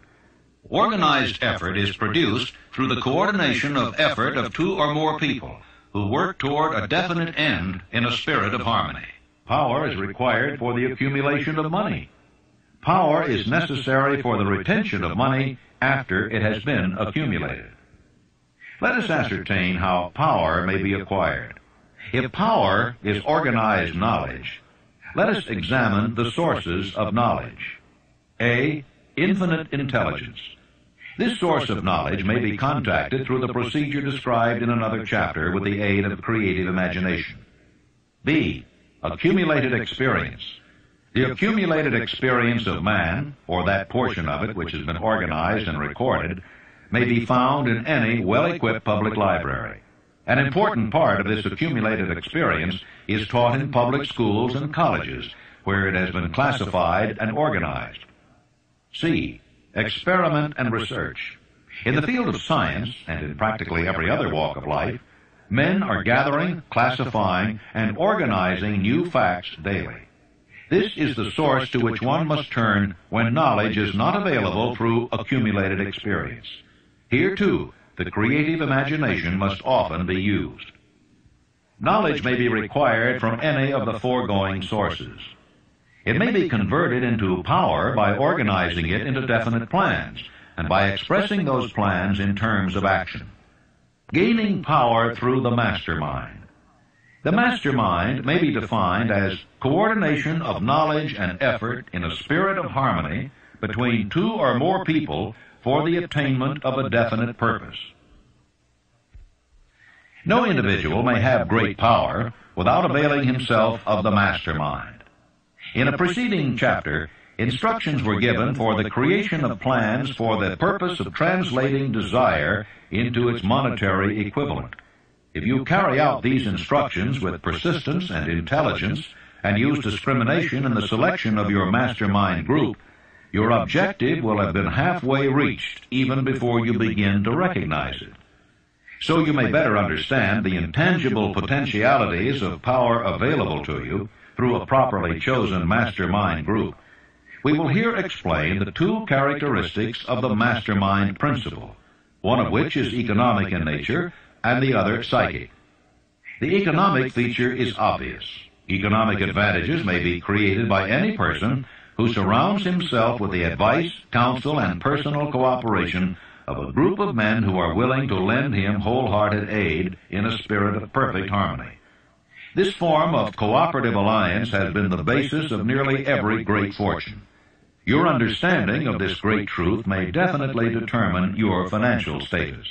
Organized effort is produced through the coordination of effort of 2 or more people who work toward a definite end in a spirit of harmony. Power is required for the accumulation of money. Power is necessary for the retention of money after it has been accumulated. Let us ascertain how power may be acquired. If power is organized knowledge, let us examine the sources of knowledge. A. Infinite intelligence. This source of knowledge may be contacted through the procedure described in another chapter with the aid of creative imagination. B. Accumulated experience. The accumulated experience of man, or that portion of it which has been organized and recorded, may be found in any well-equipped public library. An important part of this accumulated experience is taught in public schools and colleges, where it has been classified and organized. C. Experiment and research. In the field of science, and in practically every other walk of life, Men are gathering, classifying, and organizing new facts daily. This is the source to which one must turn when knowledge is not available through accumulated experience. Here, too, the creative imagination must often be used. Knowledge may be required from any of the foregoing sources. It may be converted into power by organizing it into definite plans and by expressing those plans in terms of action. Gaining power through the mastermind. The mastermind may be defined as coordination of knowledge and effort in a spirit of harmony between two or more people for the attainment of a definite purpose. No individual may have great power without availing himself of the mastermind. In a preceding chapter, instructions were given for the creation of plans for the purpose of translating desire into its monetary equivalent. If you carry out these instructions with persistence and intelligence and use discrimination in the selection of your mastermind group, your objective will have been halfway reached even before you begin to recognize it. So you may better understand the intangible potentialities of power available to you through a properly chosen mastermind group. We will here explain the two characteristics of the mastermind principle, one of which is economic in nature and the other psychic. The economic feature is obvious. Economic advantages may be created by any person who surrounds himself with the advice, counsel, and personal cooperation of a group of men who are willing to lend him wholehearted aid in a spirit of perfect harmony. This form of cooperative alliance has been the basis of nearly every great fortune. Your understanding of this great truth may definitely determine your financial status.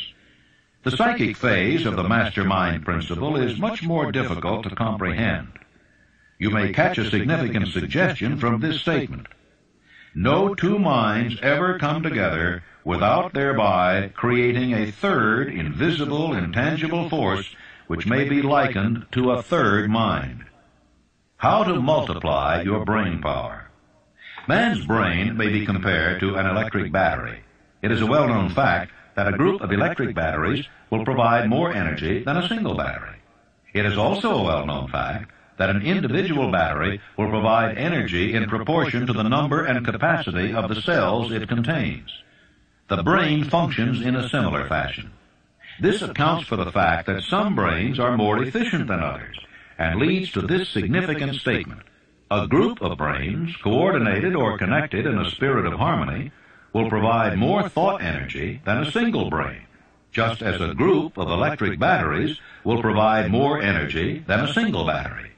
The psychic phase of the mastermind principle is much more difficult to comprehend. You may catch a significant suggestion from this statement. No two minds ever come together without thereby creating a third, invisible, intangible force which may be likened to a third mind. How to multiply your brain power. Man's brain may be compared to an electric battery. It is a well-known fact that a group of electric batteries will provide more energy than a single battery. It is also a well-known fact that an individual battery will provide energy in proportion to the number and capacity of the cells it contains. The brain functions in a similar fashion. This accounts for the fact that some brains are more efficient than others, and leads to this significant statement. A group of brains, coordinated or connected in a spirit of harmony, will provide more thought energy than a single brain, just as a group of electric batteries will provide more energy than a single battery.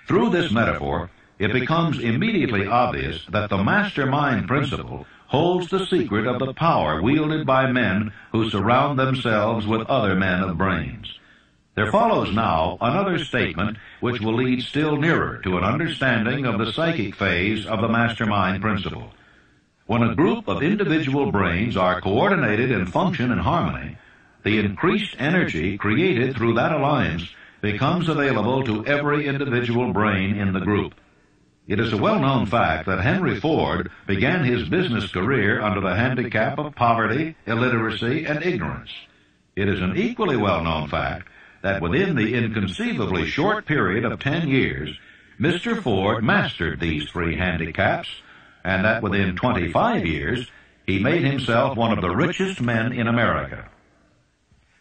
Through this metaphor, it becomes immediately obvious that the mastermind principle holds the secret of the power wielded by men who surround themselves with other men of brains. There follows now another statement which will lead still nearer to an understanding of the psychic phase of the mastermind principle. When a group of individual brains are coordinated and function in harmony, the increased energy created through that alliance becomes available to every individual brain in the group. It is a well-known fact that Henry Ford began his business career under the handicap of poverty, illiteracy, and ignorance. It is an equally well-known fact that within the inconceivably short period of 10 years, Mr. Ford mastered these three handicaps, and that within 25 years, he made himself one of the richest men in America.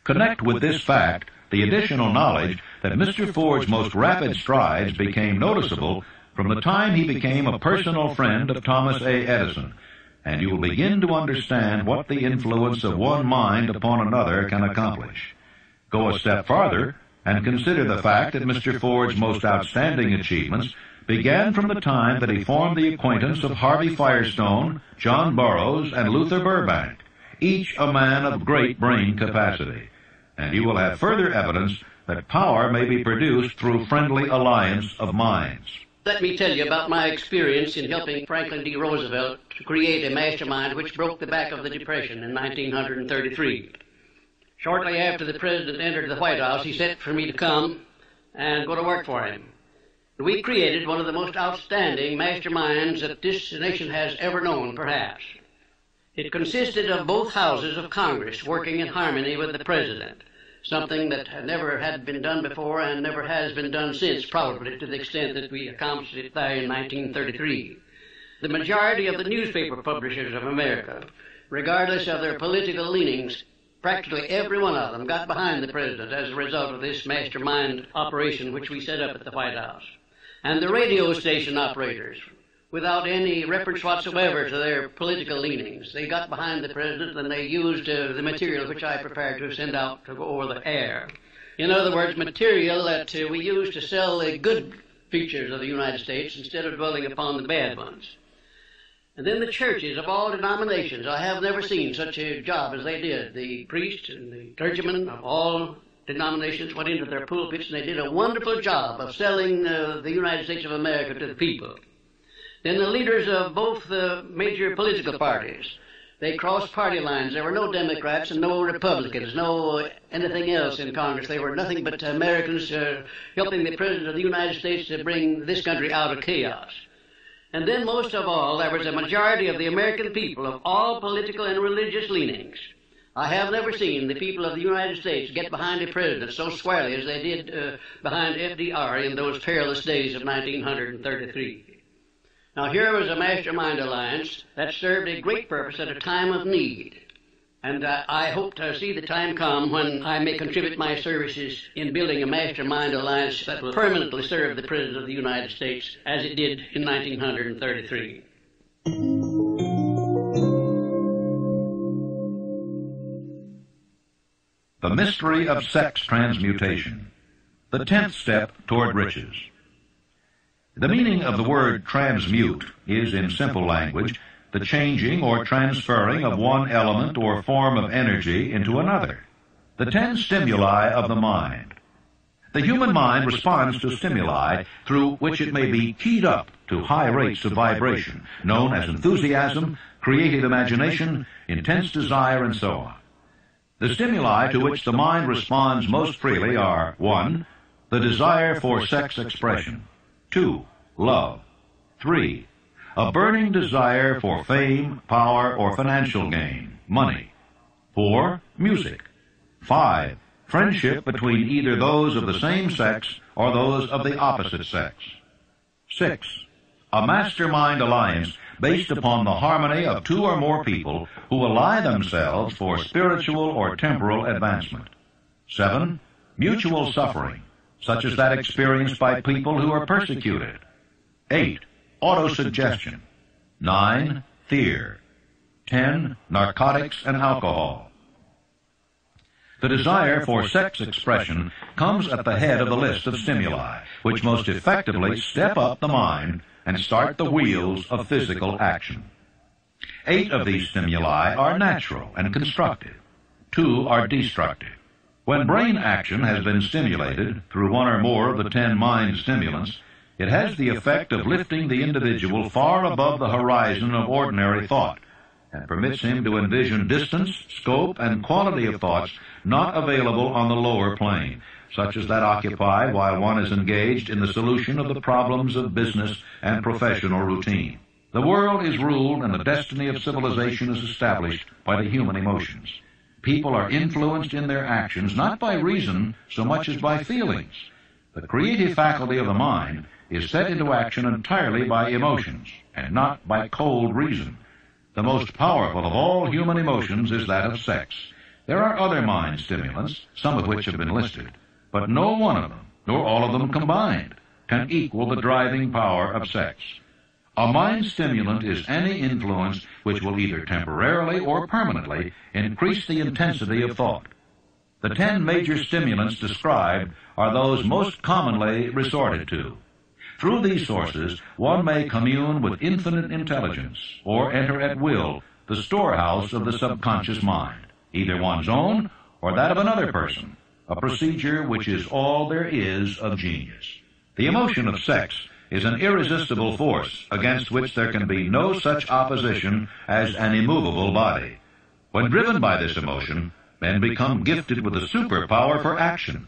Connect with this fact the additional knowledge that Mr. Ford's most rapid strides became noticeable from the time he became a personal friend of Thomas A. Edison, and you will begin to understand what the influence of one mind upon another can accomplish. Go a step farther and consider the fact that Mr. Ford's most outstanding achievements began from the time that he formed the acquaintance of Harvey Firestone, John Burroughs, and Luther Burbank, each a man of great brain capacity. And you will have further evidence that power may be produced through friendly alliance of minds. Let me tell you about my experience in helping Franklin D. Roosevelt to create a mastermind which broke the back of the Depression in 1933. Shortly after the President entered the White House, he sent for me to come and go to work for him. We created one of the most outstanding masterminds that this nation has ever known, perhaps. It consisted of both houses of Congress working in harmony with the President, something that never had been done before and never has been done since, probably to the extent that we accomplished it there in 1933. The majority of the newspaper publishers of America, regardless of their political leanings, practically every one of them got behind the president as a result of this mastermind operation which we set up at the White House. And the radio station operators, without any reference whatsoever to their political leanings, they got behind the president and they used the material which I prepared to send out to go over the air. In other words, material that we use to sell the good features of the United States instead of dwelling upon the bad ones. And then the churches of all denominations, I have never seen such a job as they did. The priests and the clergymen of all denominations went into their pulpits and they did a wonderful job of selling the United States of America to the people. Then the leaders of both the major political parties, they crossed party lines. There were no Democrats and no Republicans, no anything else in Congress. They were nothing but Americans helping the President of the United States to bring this country out of chaos. And then most of all, there was a majority of the American people of all political and religious leanings. I have never seen the people of the United States get behind a president so squarely as they did behind FDR in those perilous days of 1933. Now here was a mastermind alliance that served a great purpose at a time of need. And I hope to see the time come when I may contribute my services in building a mastermind alliance that will permanently serve the President of the United States as it did in 1933. The mystery of sex transmutation, the 10th step toward riches. The meaning of the word transmute is, in simple language, the changing or transferring of one element or form of energy into another. The 10 stimuli of the mind. The human mind responds to stimuli through which it may be keyed up to high rates of vibration, known as enthusiasm, creative imagination, intense desire, and so on. The stimuli to which the mind responds most freely are 1. The desire for sex expression. 2. Love. 3. A burning desire for fame, power, or financial gain, money. 4. Music. 5. Friendship between either those of the same sex or those of the opposite sex. 6. A mastermind alliance based upon the harmony of 2 or more people who ally themselves for spiritual or temporal advancement. 7. Mutual suffering, such as that experienced by people who are persecuted. 8. Autosuggestion. 9. Fear. 10. Narcotics and alcohol. The desire for sex expression comes at the head of the list of stimuli, which most effectively step up the mind and start the wheels of physical action. 8 of these stimuli are natural and constructive. 2 are destructive. When brain action has been stimulated through 1 or more of the 10 mind stimulants, it has the effect of lifting the individual far above the horizon of ordinary thought and permits him to envision distance, scope, and quality of thoughts not available on the lower plane, such as that occupied while one is engaged in the solution of the problems of business and professional routine. The world is ruled and the destiny of civilization is established by the human emotions. People are influenced in their actions not by reason so much as by feelings. The creative faculty of the mind is set into action entirely by emotions and not by cold reason. The most powerful of all human emotions is that of sex. There are other mind stimulants, some of which have been listed, but no one of them, nor all of them combined, can equal the driving power of sex. A mind stimulant is any influence which will either temporarily or permanently increase the intensity of thought. The 10 major stimulants described are those most commonly resorted to. Through these sources, one may commune with infinite intelligence or enter at will the storehouse of the subconscious mind, either one's own or that of another person, a procedure which is all there is of genius. The emotion of sex is an irresistible force against which there can be no such opposition as an immovable body. When driven by this emotion, men become gifted with a superpower for action.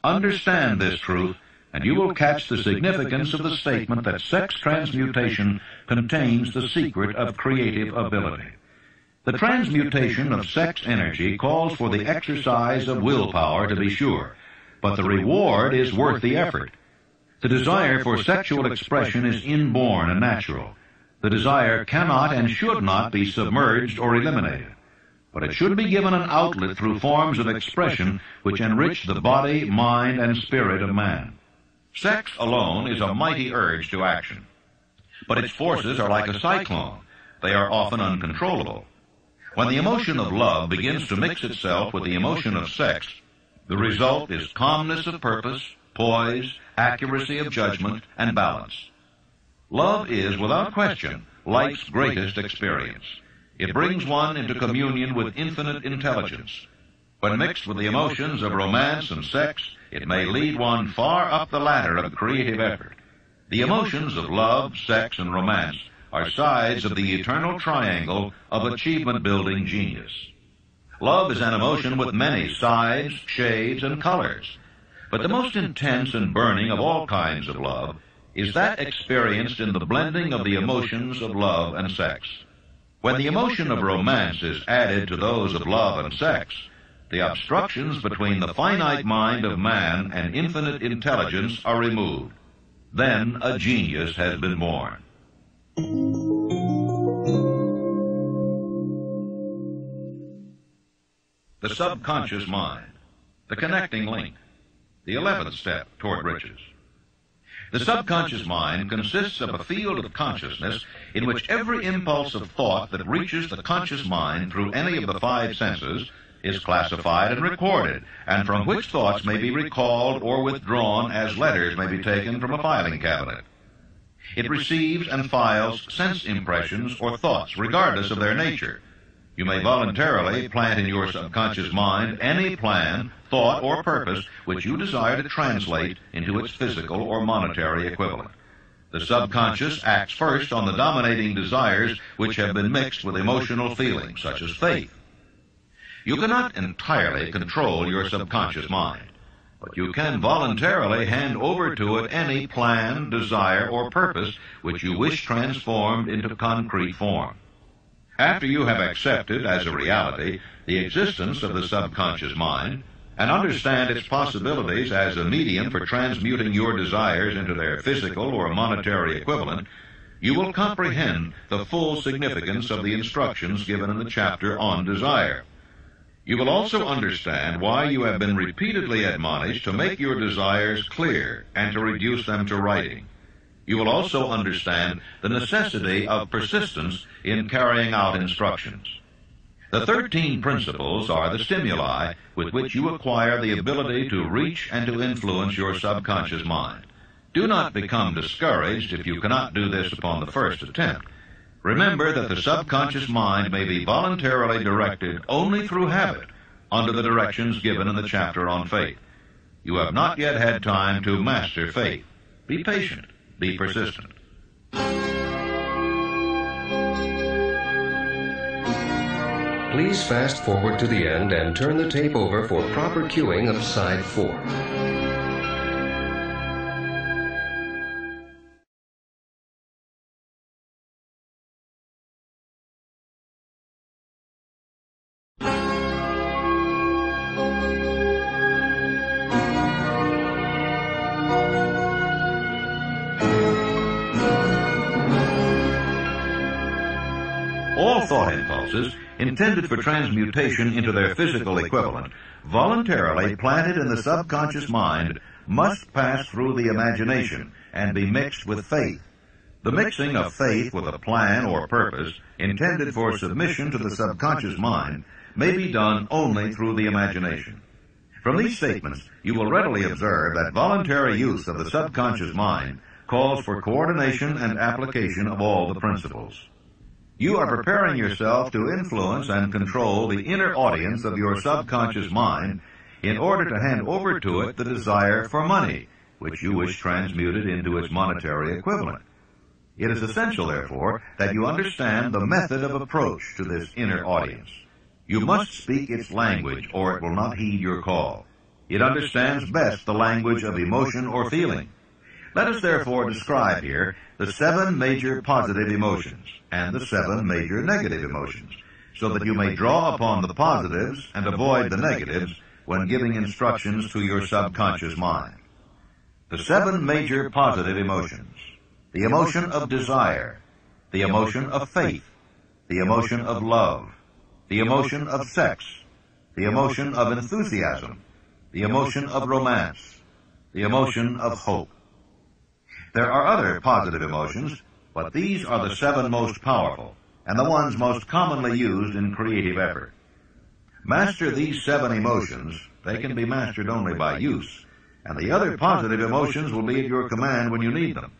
Understand this truth, and you will catch the significance of the statement that sex transmutation contains the secret of creative ability. The transmutation of sex energy calls for the exercise of willpower, to be sure, but the reward is worth the effort. The desire for sexual expression is inborn and natural. The desire cannot and should not be submerged or eliminated, but it should be given an outlet through forms of expression which enrich the body, mind, and spirit of man. Sex alone is a mighty urge to action, but its forces are like a cyclone. They are often uncontrollable. When the emotion of love begins to mix itself with the emotion of sex, the result is calmness of purpose, poise, accuracy of judgment, and balance. Love is, without question, life's greatest experience. It brings one into communion with infinite intelligence. When mixed with the emotions of romance and sex, it may lead one far up the ladder of creative effort. The emotions of love, sex, and romance are sides of the eternal triangle of achievement-building genius. Love is an emotion with many sides, shades, and colors. But the most intense and burning of all kinds of love is that experienced in the blending of the emotions of love and sex. When the emotion of romance is added to those of love and sex, the obstructions between the finite mind of man and infinite intelligence are removed. Then a genius has been born. The subconscious mind, the connecting link, the 11th step toward riches. The subconscious mind consists of a field of consciousness in which every impulse of thought that reaches the conscious mind through any of the 5 senses is classified and recorded, and from which thoughts may be recalled or withdrawn as letters may be taken from a filing cabinet. It receives and files sense impressions or thoughts regardless of their nature. You may voluntarily plant in your subconscious mind any plan, thought, or purpose which you desire to translate into its physical or monetary equivalent. The subconscious acts first on the dominating desires which have been mixed with emotional feelings, such as faith. You cannot entirely control your subconscious mind, but you can voluntarily hand over to it any plan, desire, or purpose which you wish transformed into concrete form. After you have accepted as a reality the existence of the subconscious mind and understand its possibilities as a medium for transmuting your desires into their physical or monetary equivalent, you will comprehend the full significance of the instructions given in the chapter on desire. You will also understand why you have been repeatedly admonished to make your desires clear and to reduce them to writing. You will also understand the necessity of persistence in carrying out instructions. The 13 principles are the stimuli with which you acquire the ability to reach and to influence your subconscious mind. Do not become discouraged if you cannot do this upon the first attempt. Remember that the subconscious mind may be voluntarily directed only through habit under the directions given in the chapter on faith. You have not yet had time to master faith. Be patient. Be persistent. Please fast forward to the end and turn the tape over for proper cueing of side 4. All thought impulses, intended for transmutation into their physical equivalent, voluntarily planted in the subconscious mind, must pass through the imagination and be mixed with faith. The mixing of faith with a plan or purpose intended for submission to the subconscious mind may be done only through the imagination. From these statements, you will readily observe that voluntary use of the subconscious mind calls for coordination and application of all the principles. You are preparing yourself to influence and control the inner audience of your subconscious mind in order to hand over to it the desire for money, which you wish transmuted into its monetary equivalent. It is essential, therefore, that you understand the method of approach to this inner audience. You must speak its language, or it will not heed your call. It understands best the language of emotion or feeling. Let us therefore describe here the 7 major positive emotions and the 7 major negative emotions. so that you may draw upon the positives and avoid the negatives when giving instructions to your subconscious mind. The 7 major positive emotions: the emotion of desire, the emotion of faith, the emotion of love, the emotion of sex, the emotion of enthusiasm, the emotion of romance, the emotion of hope. There are other positive emotions, but these are the 7 most powerful and the ones most commonly used in creative effort. Master these 7 emotions. They can be mastered only by use, and the other positive emotions will be at your command when you need them.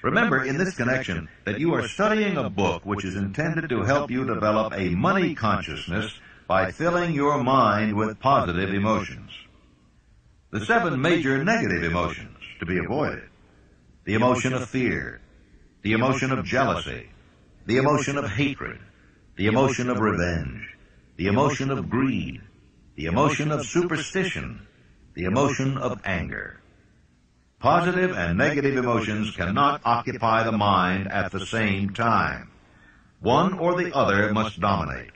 Remember in this connection that you are studying a book which is intended to help you develop a money consciousness by filling your mind with positive emotions. The 7 major negative emotions to be avoided: the emotion of fear, the emotion of jealousy, the emotion of hatred, the emotion of revenge, the emotion of greed, the emotion of superstition, the emotion of anger. Positive and negative emotions cannot occupy the mind at the same time. One or the other must dominate.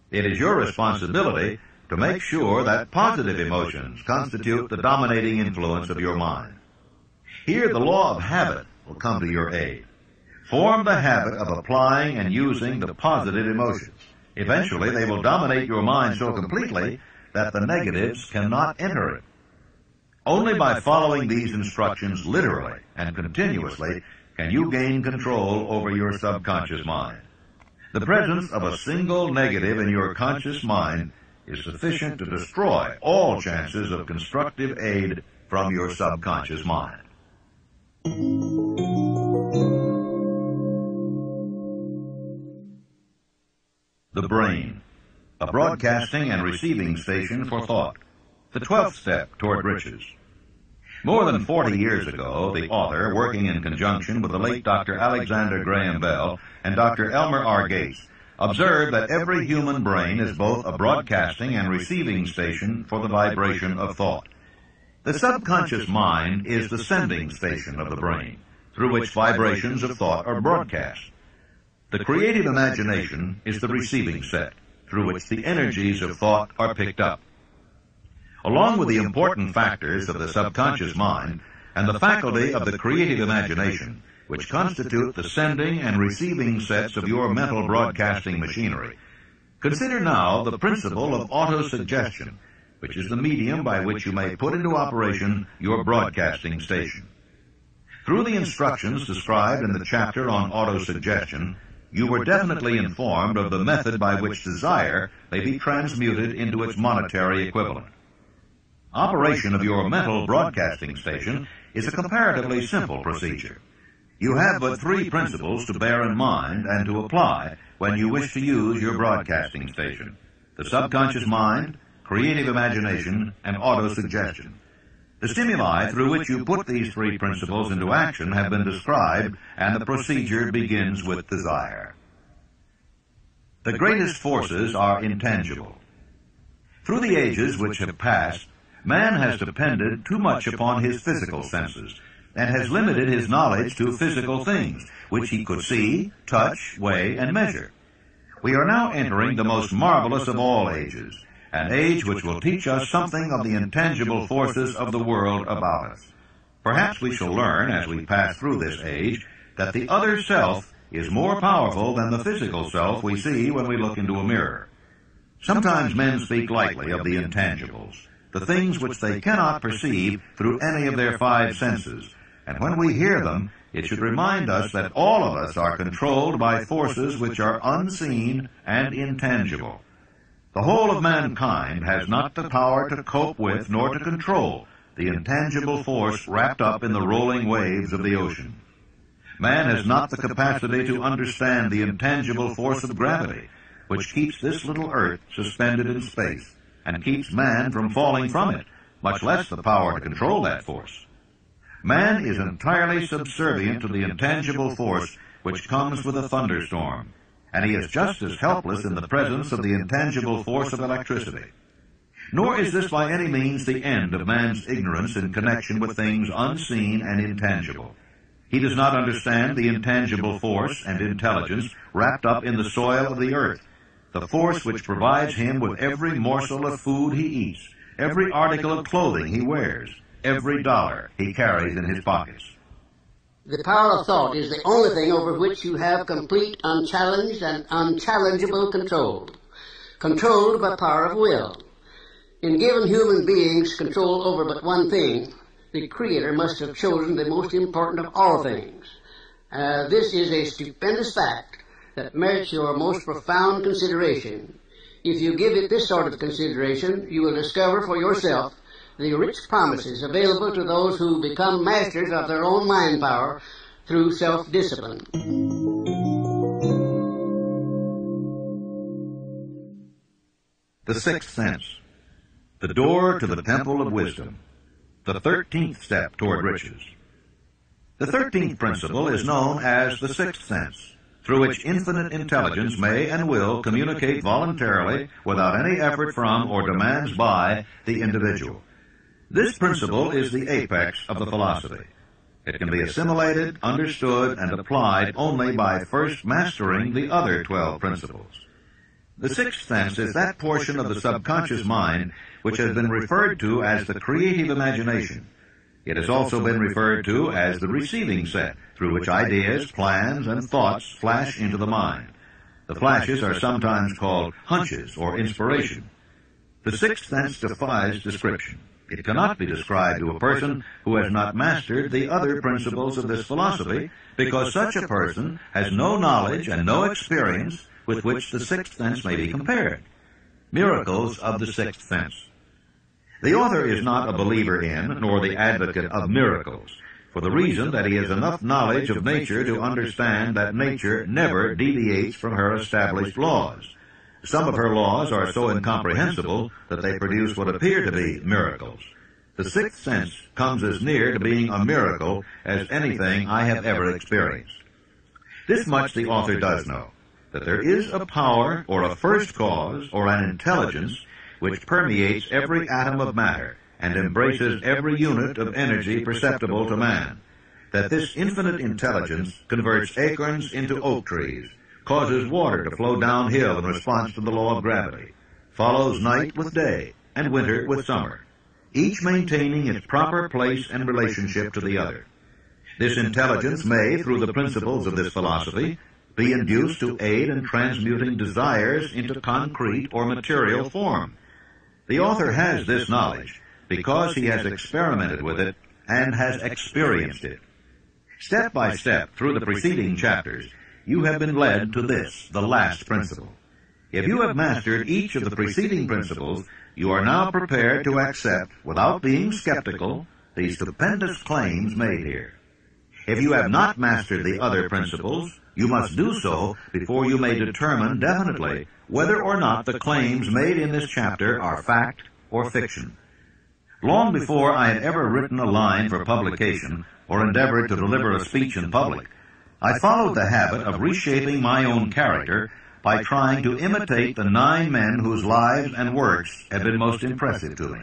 It is your responsibility to make sure that positive emotions constitute the dominating influence of your mind. Here the law of habit will come to your aid. Form the habit of applying and using the positive emotions. Eventually they will dominate your mind so completely that the negatives cannot enter it. Only by following these instructions literally and continuously can you gain control over your subconscious mind. The presence of a single negative in your conscious mind is sufficient to destroy all chances of constructive aid from your subconscious mind. The brain, a broadcasting and receiving station for thought. The 12th step toward riches. More than 40 years ago, the author, working in conjunction with the late Dr. Alexander Graham Bell and Dr. Elmer R. Gates, observed that every human brain is both a broadcasting and receiving station for the vibration of thought. The subconscious mind is the sending station of the brain, through which vibrations of thought are broadcast. The creative imagination is the receiving set, through which the energies of thought are picked up. Along with the important factors of the subconscious mind and the faculty of the creative imagination, which constitute the sending and receiving sets of your mental broadcasting machinery, consider now the principle of autosuggestion, which is the medium by which you may put into operation your broadcasting station. Through the instructions described in the chapter on autosuggestion, you were definitely informed of the method by which desire may be transmuted into its monetary equivalent. Operation of your mental broadcasting station is a comparatively simple procedure. You have but 3 principles to bear in mind and to apply when you wish to use your broadcasting station: the subconscious mind, creative imagination, and autosuggestion. The stimuli through which you put these 3 principles into action have been described, and the procedure begins with desire. The greatest forces are intangible. Through the ages which have passed, man has depended too much upon his physical senses, and has limited his knowledge to physical things, which he could see, touch, weigh, and measure. We are now entering the most marvelous of all ages, an age which will teach us something of the intangible forces of the world about us. Perhaps we shall learn, as we pass through this age, that the other self is more powerful than the physical self we see when we look into a mirror. Sometimes men speak lightly of the intangibles, the things which they cannot perceive through any of their 5 senses, and when we hear them, it should remind us that all of us are controlled by forces which are unseen and intangible. The whole of mankind has not the power to cope with nor to control the intangible force wrapped up in the rolling waves of the ocean. Man has not the capacity to understand the intangible force of gravity, which keeps this little earth suspended in space, and keeps man from falling from it, much less the power to control that force. Man is entirely subservient to the intangible force which comes with a thunderstorm, and he is just as helpless in the presence of the intangible force of electricity. Nor is this by any means the end of man's ignorance in connection with things unseen and intangible. He does not understand the intangible force and intelligence wrapped up in the soil of the earth, the force which provides him with every morsel of food he eats, every article of clothing he wears, every dollar he carries in his pockets. The power of thought is the only thing over which you have complete, unchallenged, and unchallengeable control. Controlled by power of will. In giving human beings control over but one thing, the Creator must have chosen the most important of all things. This is a stupendous fact that merits your most profound consideration. If you give it this sort of consideration, you will discover for yourself the rich promises available to those who become masters of their own mind power through self-discipline. The sixth sense, the door to the temple of wisdom, the 13th step toward riches. The 13th principle is known as the sixth sense, through which infinite intelligence may and will communicate voluntarily without any effort from or demands by the individual. This principle is the apex of the philosophy. It can be assimilated, understood, and applied only by first mastering the other 12 principles. The sixth sense is that portion of the subconscious mind which has been referred to as the creative imagination. It has also been referred to as the receiving set, through which ideas, plans, and thoughts flash into the mind. The flashes are sometimes called hunches or inspiration. The sixth sense defies description. It cannot be described to a person who has not mastered the other principles of this philosophy, because such a person has no knowledge and no experience with which the sixth sense may be compared. Miracles of the sixth sense. The author is not a believer in, nor the advocate of miracles, for the reason that he has enough knowledge of nature to understand that nature never deviates from her established laws. Some of her laws are so incomprehensible that they produce what appear to be miracles. The sixth sense comes as near to being a miracle as anything I have ever experienced. This much the author does know, that there is a power or a first cause or an intelligence which permeates every atom of matter and embraces every unit of energy perceptible to man, that this infinite intelligence converts acorns into oak trees, causes water to flow downhill in response to the law of gravity, follows night with day and winter with summer, each maintaining its proper place and relationship to the other. This intelligence may, through the principles of this philosophy, be induced to aid in transmuting desires into concrete or material form. The author has this knowledge because he has experimented with it and has experienced it. Step by step through the preceding chapters, you have been led to this, the last principle. If you have mastered each of the preceding principles, you are now prepared to accept, without being skeptical, the stupendous claims made here. If you have not mastered the other principles, you must do so before you may determine definitely whether or not the claims made in this chapter are fact or fiction. Long before I had ever written a line for publication or endeavored to deliver a speech in public, I followed the habit of reshaping my own character by trying to imitate the 9 men whose lives and works have been most impressive to me.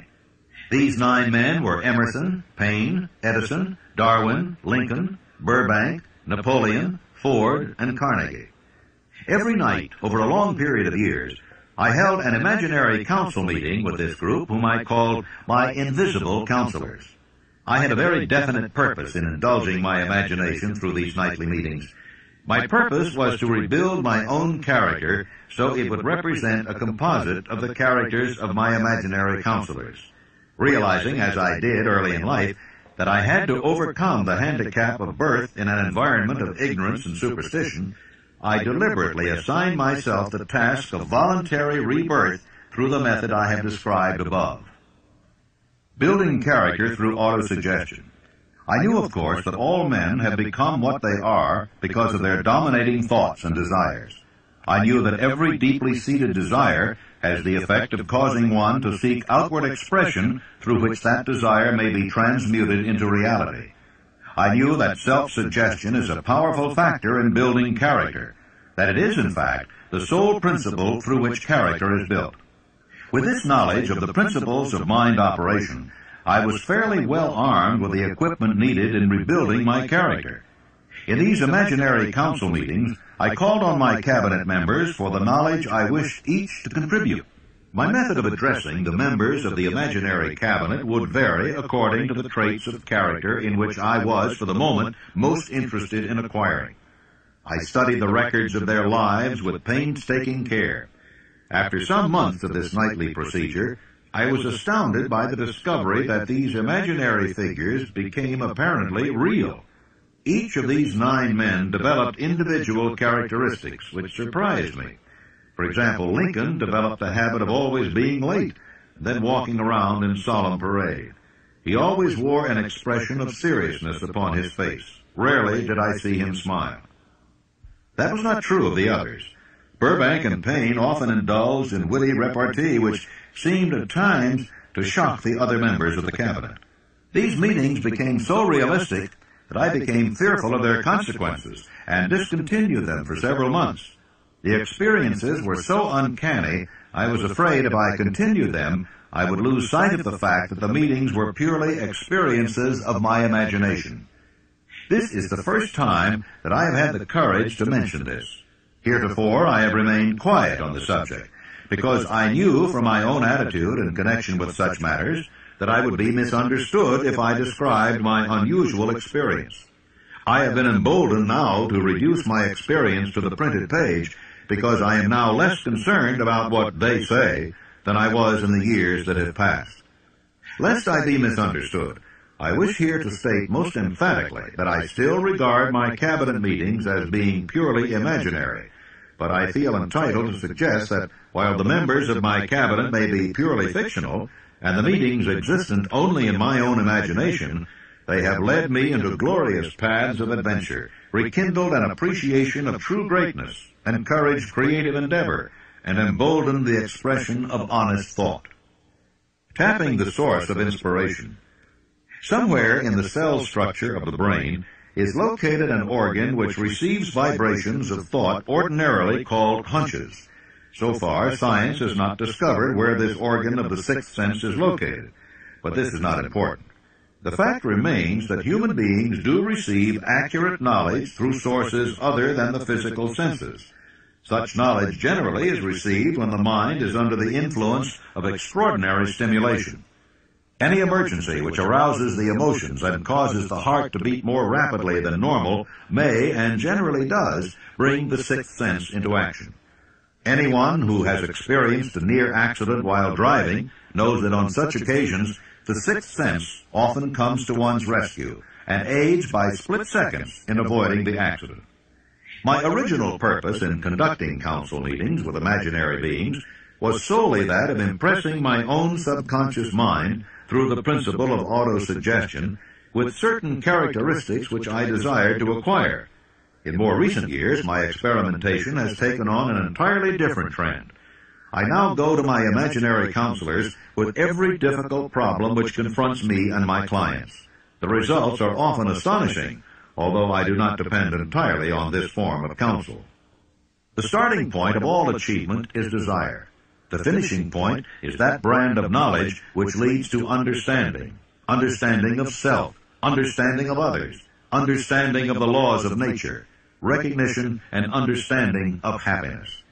These 9 men were Emerson, Paine, Edison, Darwin, Lincoln, Burbank, Napoleon, Ford, and Carnegie. Every night, over a long period of years, I held an imaginary council meeting with this group whom I called my invisible counselors. I had a very definite purpose in indulging my imagination through these nightly meetings. My purpose was to rebuild my own character so it would represent a composite of the characters of my imaginary counselors. Realizing, as I did early in life, that I had to overcome the handicap of birth in an environment of ignorance and superstition, I deliberately assigned myself the task of voluntary rebirth through the method I have described above. Building character through autosuggestion. I knew, of course, that all men have become what they are because of their dominating thoughts and desires. I knew that every deeply seated desire has the effect of causing one to seek outward expression through which that desire may be transmuted into reality. I knew that self-suggestion is a powerful factor in building character, that it is, in fact, the sole principle through which character is built. With this knowledge of the principles of mind operation, I was fairly well armed with the equipment needed in rebuilding my character. In these imaginary council meetings, I called on my cabinet members for the knowledge I wished each to contribute. My method of addressing the members of the imaginary cabinet would vary according to the traits of character in which I was, for the moment, most interested in acquiring. I studied the records of their lives with painstaking care. After some months of this nightly procedure, I was astounded by the discovery that these imaginary figures became apparently real. Each of these 9 men developed individual characteristics which surprised me. For example, Lincoln developed the habit of always being late, then walking around in solemn parade. He always wore an expression of seriousness upon his face. Rarely did I see him smile. That was not true of the others. Burbank and Payne often indulged in witty repartee which seemed at times to shock the other members of the cabinet. These meetings became so realistic that I became fearful of their consequences and discontinued them for several months. The experiences were so uncanny, I was afraid if I continued them, I would lose sight of the fact that the meetings were purely experiences of my imagination. This is the first time that I have had the courage to mention this. Heretofore, I have remained quiet on the subject, because I knew from my own attitude in connection with such matters that I would be misunderstood if I described my unusual experience. I have been emboldened now to reduce my experience to the printed page, because I am now less concerned about what they say than I was in the years that have passed. Lest I be misunderstood, I wish here to state most emphatically that I still regard my cabinet meetings as being purely imaginary, but I feel entitled to suggest that while the members of my cabinet may be purely fictional, and the meetings existent only in my own imagination, they have led me into glorious paths of adventure, rekindled an appreciation of true greatness, encouraged creative endeavor, and emboldened the expression of honest thought. Tapping the source of inspiration. Somewhere in the cell structure of the brain is located an organ which receives vibrations of thought ordinarily called hunches. So far, science has not discovered where this organ of the sixth sense is located, but this is not important. The fact remains that human beings do receive accurate knowledge through sources other than the physical senses. Such knowledge generally is received when the mind is under the influence of extraordinary stimulation. Any emergency which arouses the emotions and causes the heart to beat more rapidly than normal may, and generally does, bring the sixth sense into action. Anyone who has experienced a near accident while driving knows that on such occasions the sixth sense often comes to one's rescue and aids by split seconds in avoiding the accident. My original purpose in conducting council meetings with imaginary beings was solely that of impressing my own subconscious mind through the principle of autosuggestion with certain characteristics which I desired to acquire. In more recent years, my experimentation has taken on an entirely different trend. I now go to my imaginary counselors with every difficult problem which confronts me and my clients. The results are often astonishing, although I do not depend entirely on this form of counsel. The starting point of all achievement is desire. The finishing point is that brand of knowledge which leads to understanding, understanding of self, understanding of others, understanding of the laws of nature, recognition and understanding of happiness.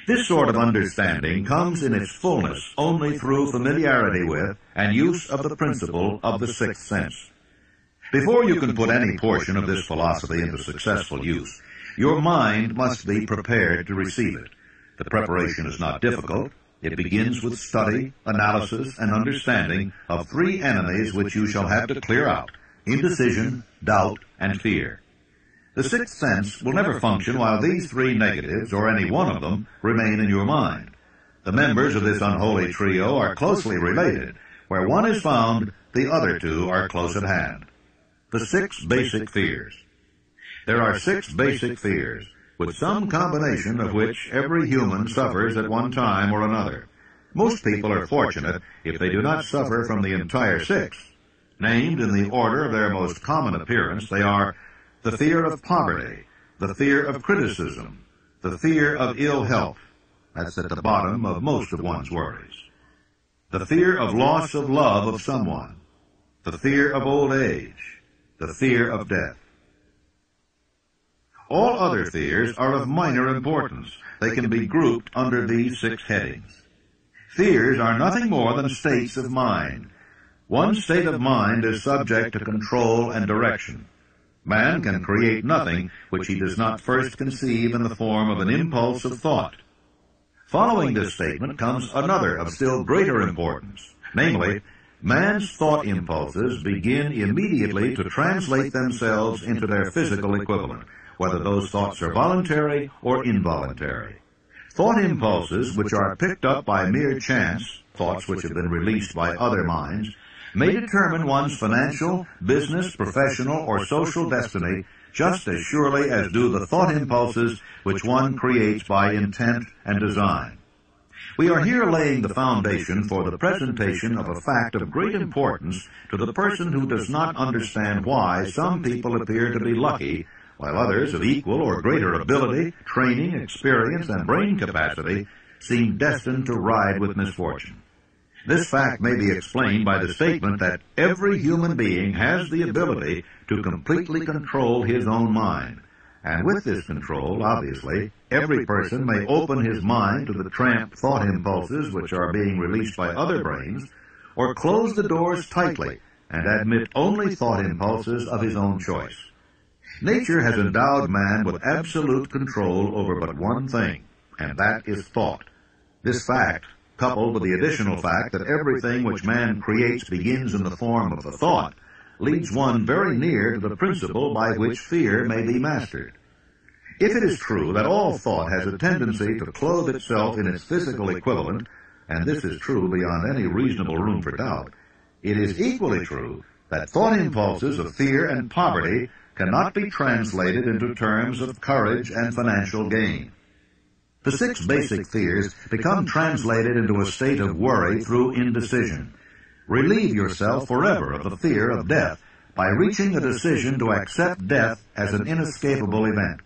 This sort of understanding comes in its fullness only through familiarity with and use of the principle of the sixth sense. Before you can put any portion of this philosophy into successful use, your mind must be prepared to receive it. The preparation is not difficult. It begins with study, analysis, and understanding of three enemies which you shall have to clear out: indecision, doubt, and fear. The sixth sense will never function while these three negatives, or any one of them, remain in your mind. The members of this unholy trio are closely related. Where one is found, the other two are close at hand. The 6 basic fears. There are 6 basic fears, with some combination of which every human suffers at one time or another. Most people are fortunate if they do not suffer from the entire 6. Named in the order of their most common appearance, they are the fear of poverty, the fear of criticism, the fear of ill health. That's at the bottom of most of one's worries. The fear of loss of love of someone, the fear of old age, the fear of death. All other fears are of minor importance. They can be grouped under these 6 headings. Fears are nothing more than states of mind. One state of mind is subject to control and direction. Man can create nothing which he does not first conceive in the form of an impulse of thought. Following this statement comes another of still greater importance, namely, man's thought impulses begin immediately to translate themselves into their physical equivalent, whether those thoughts are voluntary or involuntary. Thought impulses which are picked up by mere chance, thoughts which have been released by other minds, may determine one's financial, business, professional, or social destiny just as surely as do the thought impulses which one creates by intent and design. We are here laying the foundation for the presentation of a fact of great importance to the person who does not understand why some people appear to be lucky, while others of equal or greater ability, training, experience, and brain capacity seem destined to ride with misfortune. This fact may be explained by the statement that every human being has the ability to completely control his own mind. And with this control, obviously, every person may open his mind to the tramp thought impulses which are being released by other brains, or close the doors tightly and admit only thought impulses of his own choice. Nature has endowed man with absolute control over but one thing, and that is thought. This fact, coupled with the additional fact that everything which man creates begins in the form of a thought, leads one very near to the principle by which fear may be mastered. If it is true that all thought has a tendency to clothe itself in its physical equivalent, and this is true beyond any reasonable room for doubt, it is equally true that thought impulses of fear and poverty cannot be translated into terms of courage and financial gain. The 6 basic fears become translated into a state of worry through indecision. Relieve yourself forever of the fear of death by reaching a decision to accept death as an inescapable event.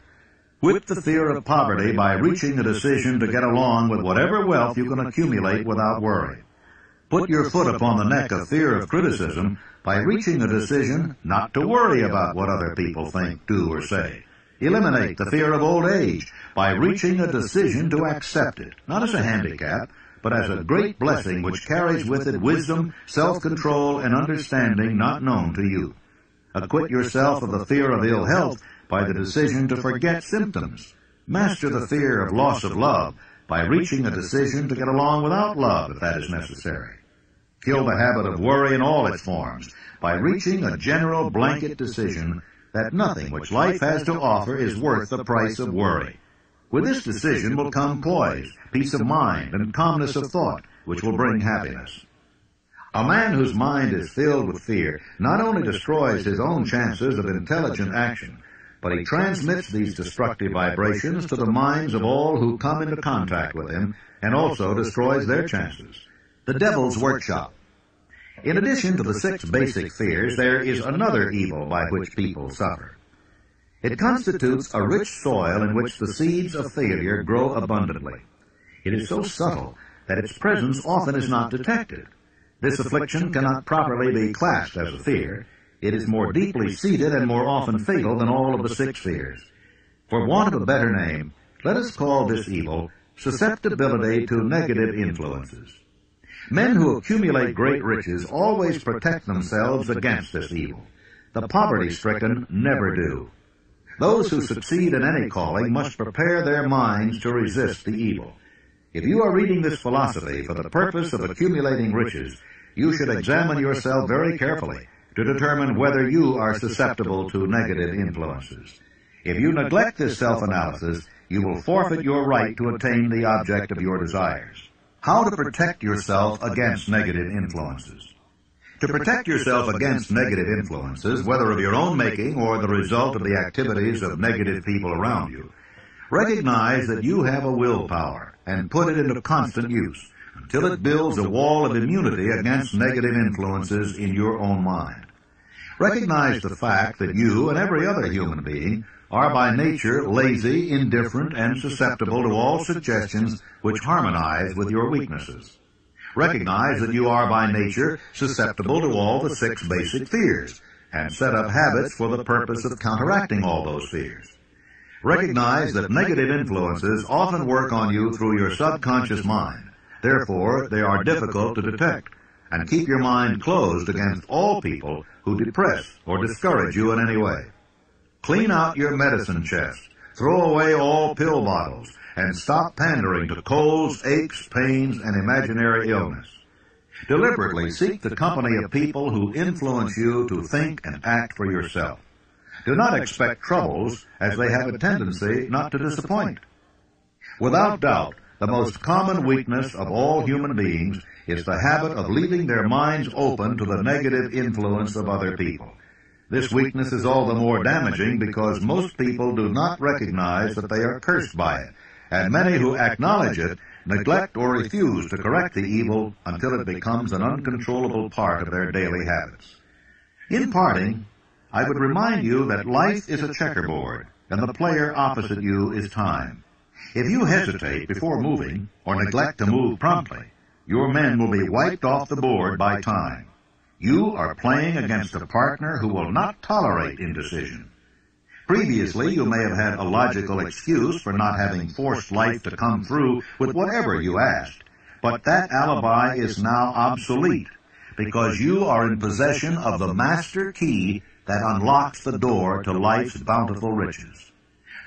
Whip the fear of poverty by reaching a decision to get along with whatever wealth you can accumulate without worry. Put your foot upon the neck of fear of criticism by reaching a decision not to worry about what other people think, do, or say. Eliminate the fear of old age by reaching a decision to accept it, not as a handicap, but as a great blessing which carries with it wisdom, self-control, and understanding not known to you. Acquit yourself of the fear of ill health by the decision to forget symptoms. Master the fear of loss of love by reaching a decision to get along without love if that is necessary. Kill the habit of worry in all its forms by reaching a general blanket decision that nothing which life has to offer is worth the price of worry. With this decision will come poise, peace of mind, and calmness of thought, which will bring happiness. A man whose mind is filled with fear not only destroys his own chances of intelligent action, but he transmits these destructive vibrations to the minds of all who come into contact with him, and also destroys their chances. The devil's workshop. In addition to the 6 basic fears, there is another evil by which people suffer. It constitutes a rich soil in which the seeds of failure grow abundantly. It is so subtle that its presence often is not detected. This affliction cannot properly be classed as a fear. It is more deeply seated and more often fatal than all of the 6 fears. For want of a better name, let us call this evil susceptibility to negative influences. Men who accumulate great riches always protect themselves against this evil. The poverty-stricken never do. Those who succeed in any calling must prepare their minds to resist the evil. If you are reading this philosophy for the purpose of accumulating riches, you should examine yourself very carefully to determine whether you are susceptible to negative influences. If you neglect this self-analysis, you will forfeit your right to attain the object of your desires. How to protect yourself against negative influences. To protect yourself against negative influences, whether of your own making or the result of the activities of negative people around you, recognize that you have a willpower and put it into constant use until it builds a wall of immunity against negative influences in your own mind. Recognize the fact that you and every other human being are by nature lazy, indifferent, and susceptible to all suggestions which harmonize with your weaknesses. Recognize that you are by nature susceptible to all the 6 basic fears, and set up habits for the purpose of counteracting all those fears. Recognize that negative influences often work on you through your subconscious mind. Therefore, they are difficult to detect. And keep your mind closed against all people who depress or discourage you in any way. Clean out your medicine chest. Throw away all pill bottles. And stop pandering to colds, aches, pains, and imaginary illness. Deliberately seek the company of people who influence you to think and act for yourself. Do not expect troubles, as they have a tendency not to disappoint. Without doubt, the most common weakness of all human beings is the habit of leaving their minds open to the negative influence of other people. This weakness is all the more damaging because most people do not recognize that they are cursed by it, and many who acknowledge it neglect or refuse to correct the evil until it becomes an uncontrollable part of their daily habits. In parting, I would remind you that life is a checkerboard, and the player opposite you is time. If you hesitate before moving, or neglect to move promptly, your men will be wiped off the board by time. You are playing against a partner who will not tolerate indecision. Previously, you may have had a logical excuse for not having forced life to come through with whatever you asked, but that alibi is now obsolete because you are in possession of the master key that unlocks the door to life's bountiful riches.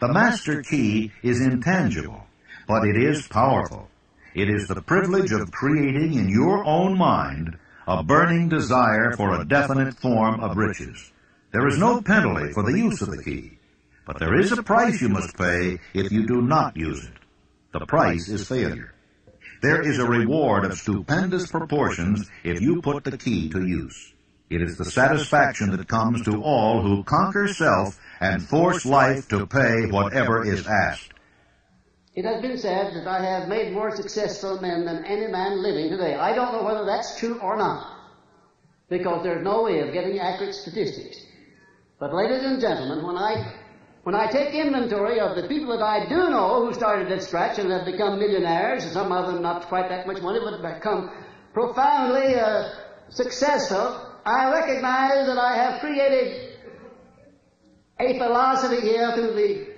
The master key is intangible, but it is powerful. It is the privilege of creating in your own mind a burning desire for a definite form of riches. There is no penalty for the use of the key, but there is a price you must pay if you do not use it. The price is failure. There is a reward of stupendous proportions if you put the key to use. It is the satisfaction that comes to all who conquer self and force life to pay whatever is asked. It has been said that I have made more successful men than any man living today. I don't know whether that's true or not, because there's no way of getting accurate statistics. But ladies and gentlemen, when I take inventory of the people that I do know who started at scratch and have become millionaires, some of them not quite that much money, but become profoundly successful, I recognize that I have created a philosophy here through the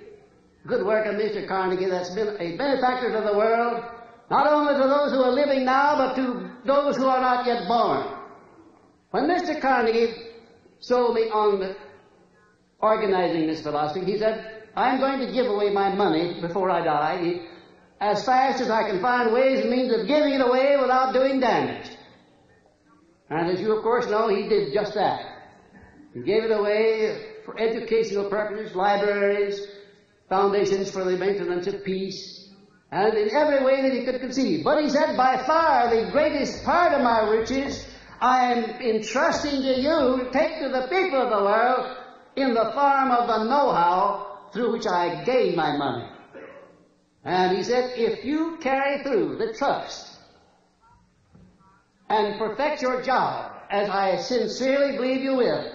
good work of Mr. Carnegie that's been a benefactor to the world, not only to those who are living now, but to those who are not yet born. When Mr. Carnegie sold me on organizing this philosophy, he said, I'm going to give away my money before I die as fast as I can find ways and means of giving it away without doing damage. And as you, of course, know, he did just that. He gave it away for educational purposes, libraries, foundations for the maintenance of peace, and in every way that he could conceive. But he said, by far the greatest part of my riches I am entrusting to you to take to the people of the world in the form of the know-how through which I gain my money. And he said, if you carry through the trust and perfect your job, as I sincerely believe you will,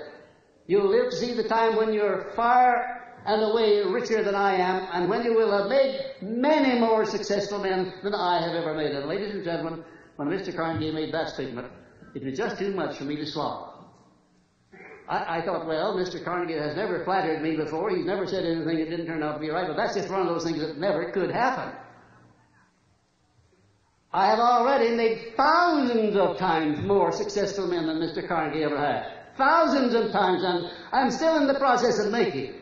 you'll live to see the time when you're far and away richer than I am, and when you will have made many more successful men than I have ever made. And ladies and gentlemen, when Mr. Carnegie made that statement, it was just too much for me to swallow. I thought, well, Mr. Carnegie has never flattered me before. He's never said anything that didn't turn out to be right, but that's just one of those things that never could happen. I have already made thousands of times more successful men than Mr. Carnegie ever had. Thousands of times, and I'm still in the process of making.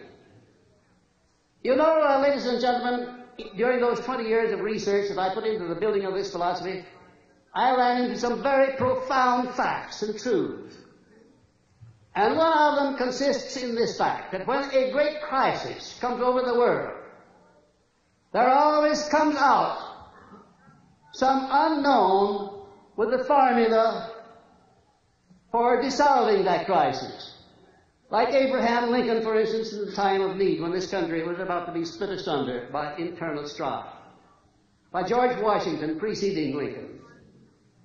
You know, ladies and gentlemen, during those 20 years of research that I put into the building of this philosophy, I ran into some very profound facts and truths. And one of them consists in this fact, that when a great crisis comes over the world, there always comes out some unknown with the formula for dissolving that crisis. Like Abraham Lincoln, for instance, in the time of need, when this country was about to be split asunder by internal strife. By George Washington preceding Lincoln.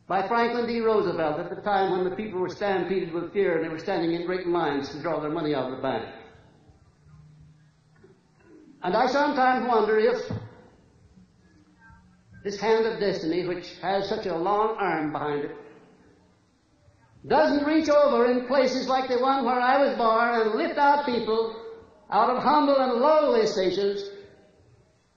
By Franklin D. Roosevelt at the time when the people were stampeded with fear and they were standing in great lines to draw their money out of the bank. And I sometimes wonder if this hand of destiny, which has such a long arm behind it, doesn't reach over in places like the one where I was born and lift out people out of humble and lowly stations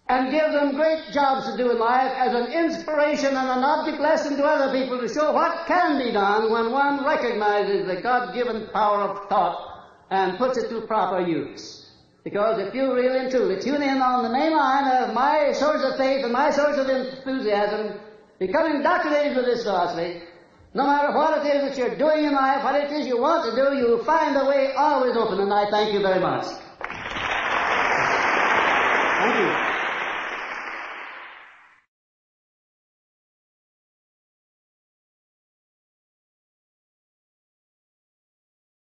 and give them great jobs to do in life as an inspiration and an object lesson to other people to show what can be done when one recognizes the God-given power of thought and puts it to proper use. Because if you really and truly tune in on the main line of my source of faith and my source of enthusiasm, become indoctrinated with this philosophy, no matter what it is that you're doing in life, what it is you want to do, you'll find the way always open, and I thank you very much. Thank you.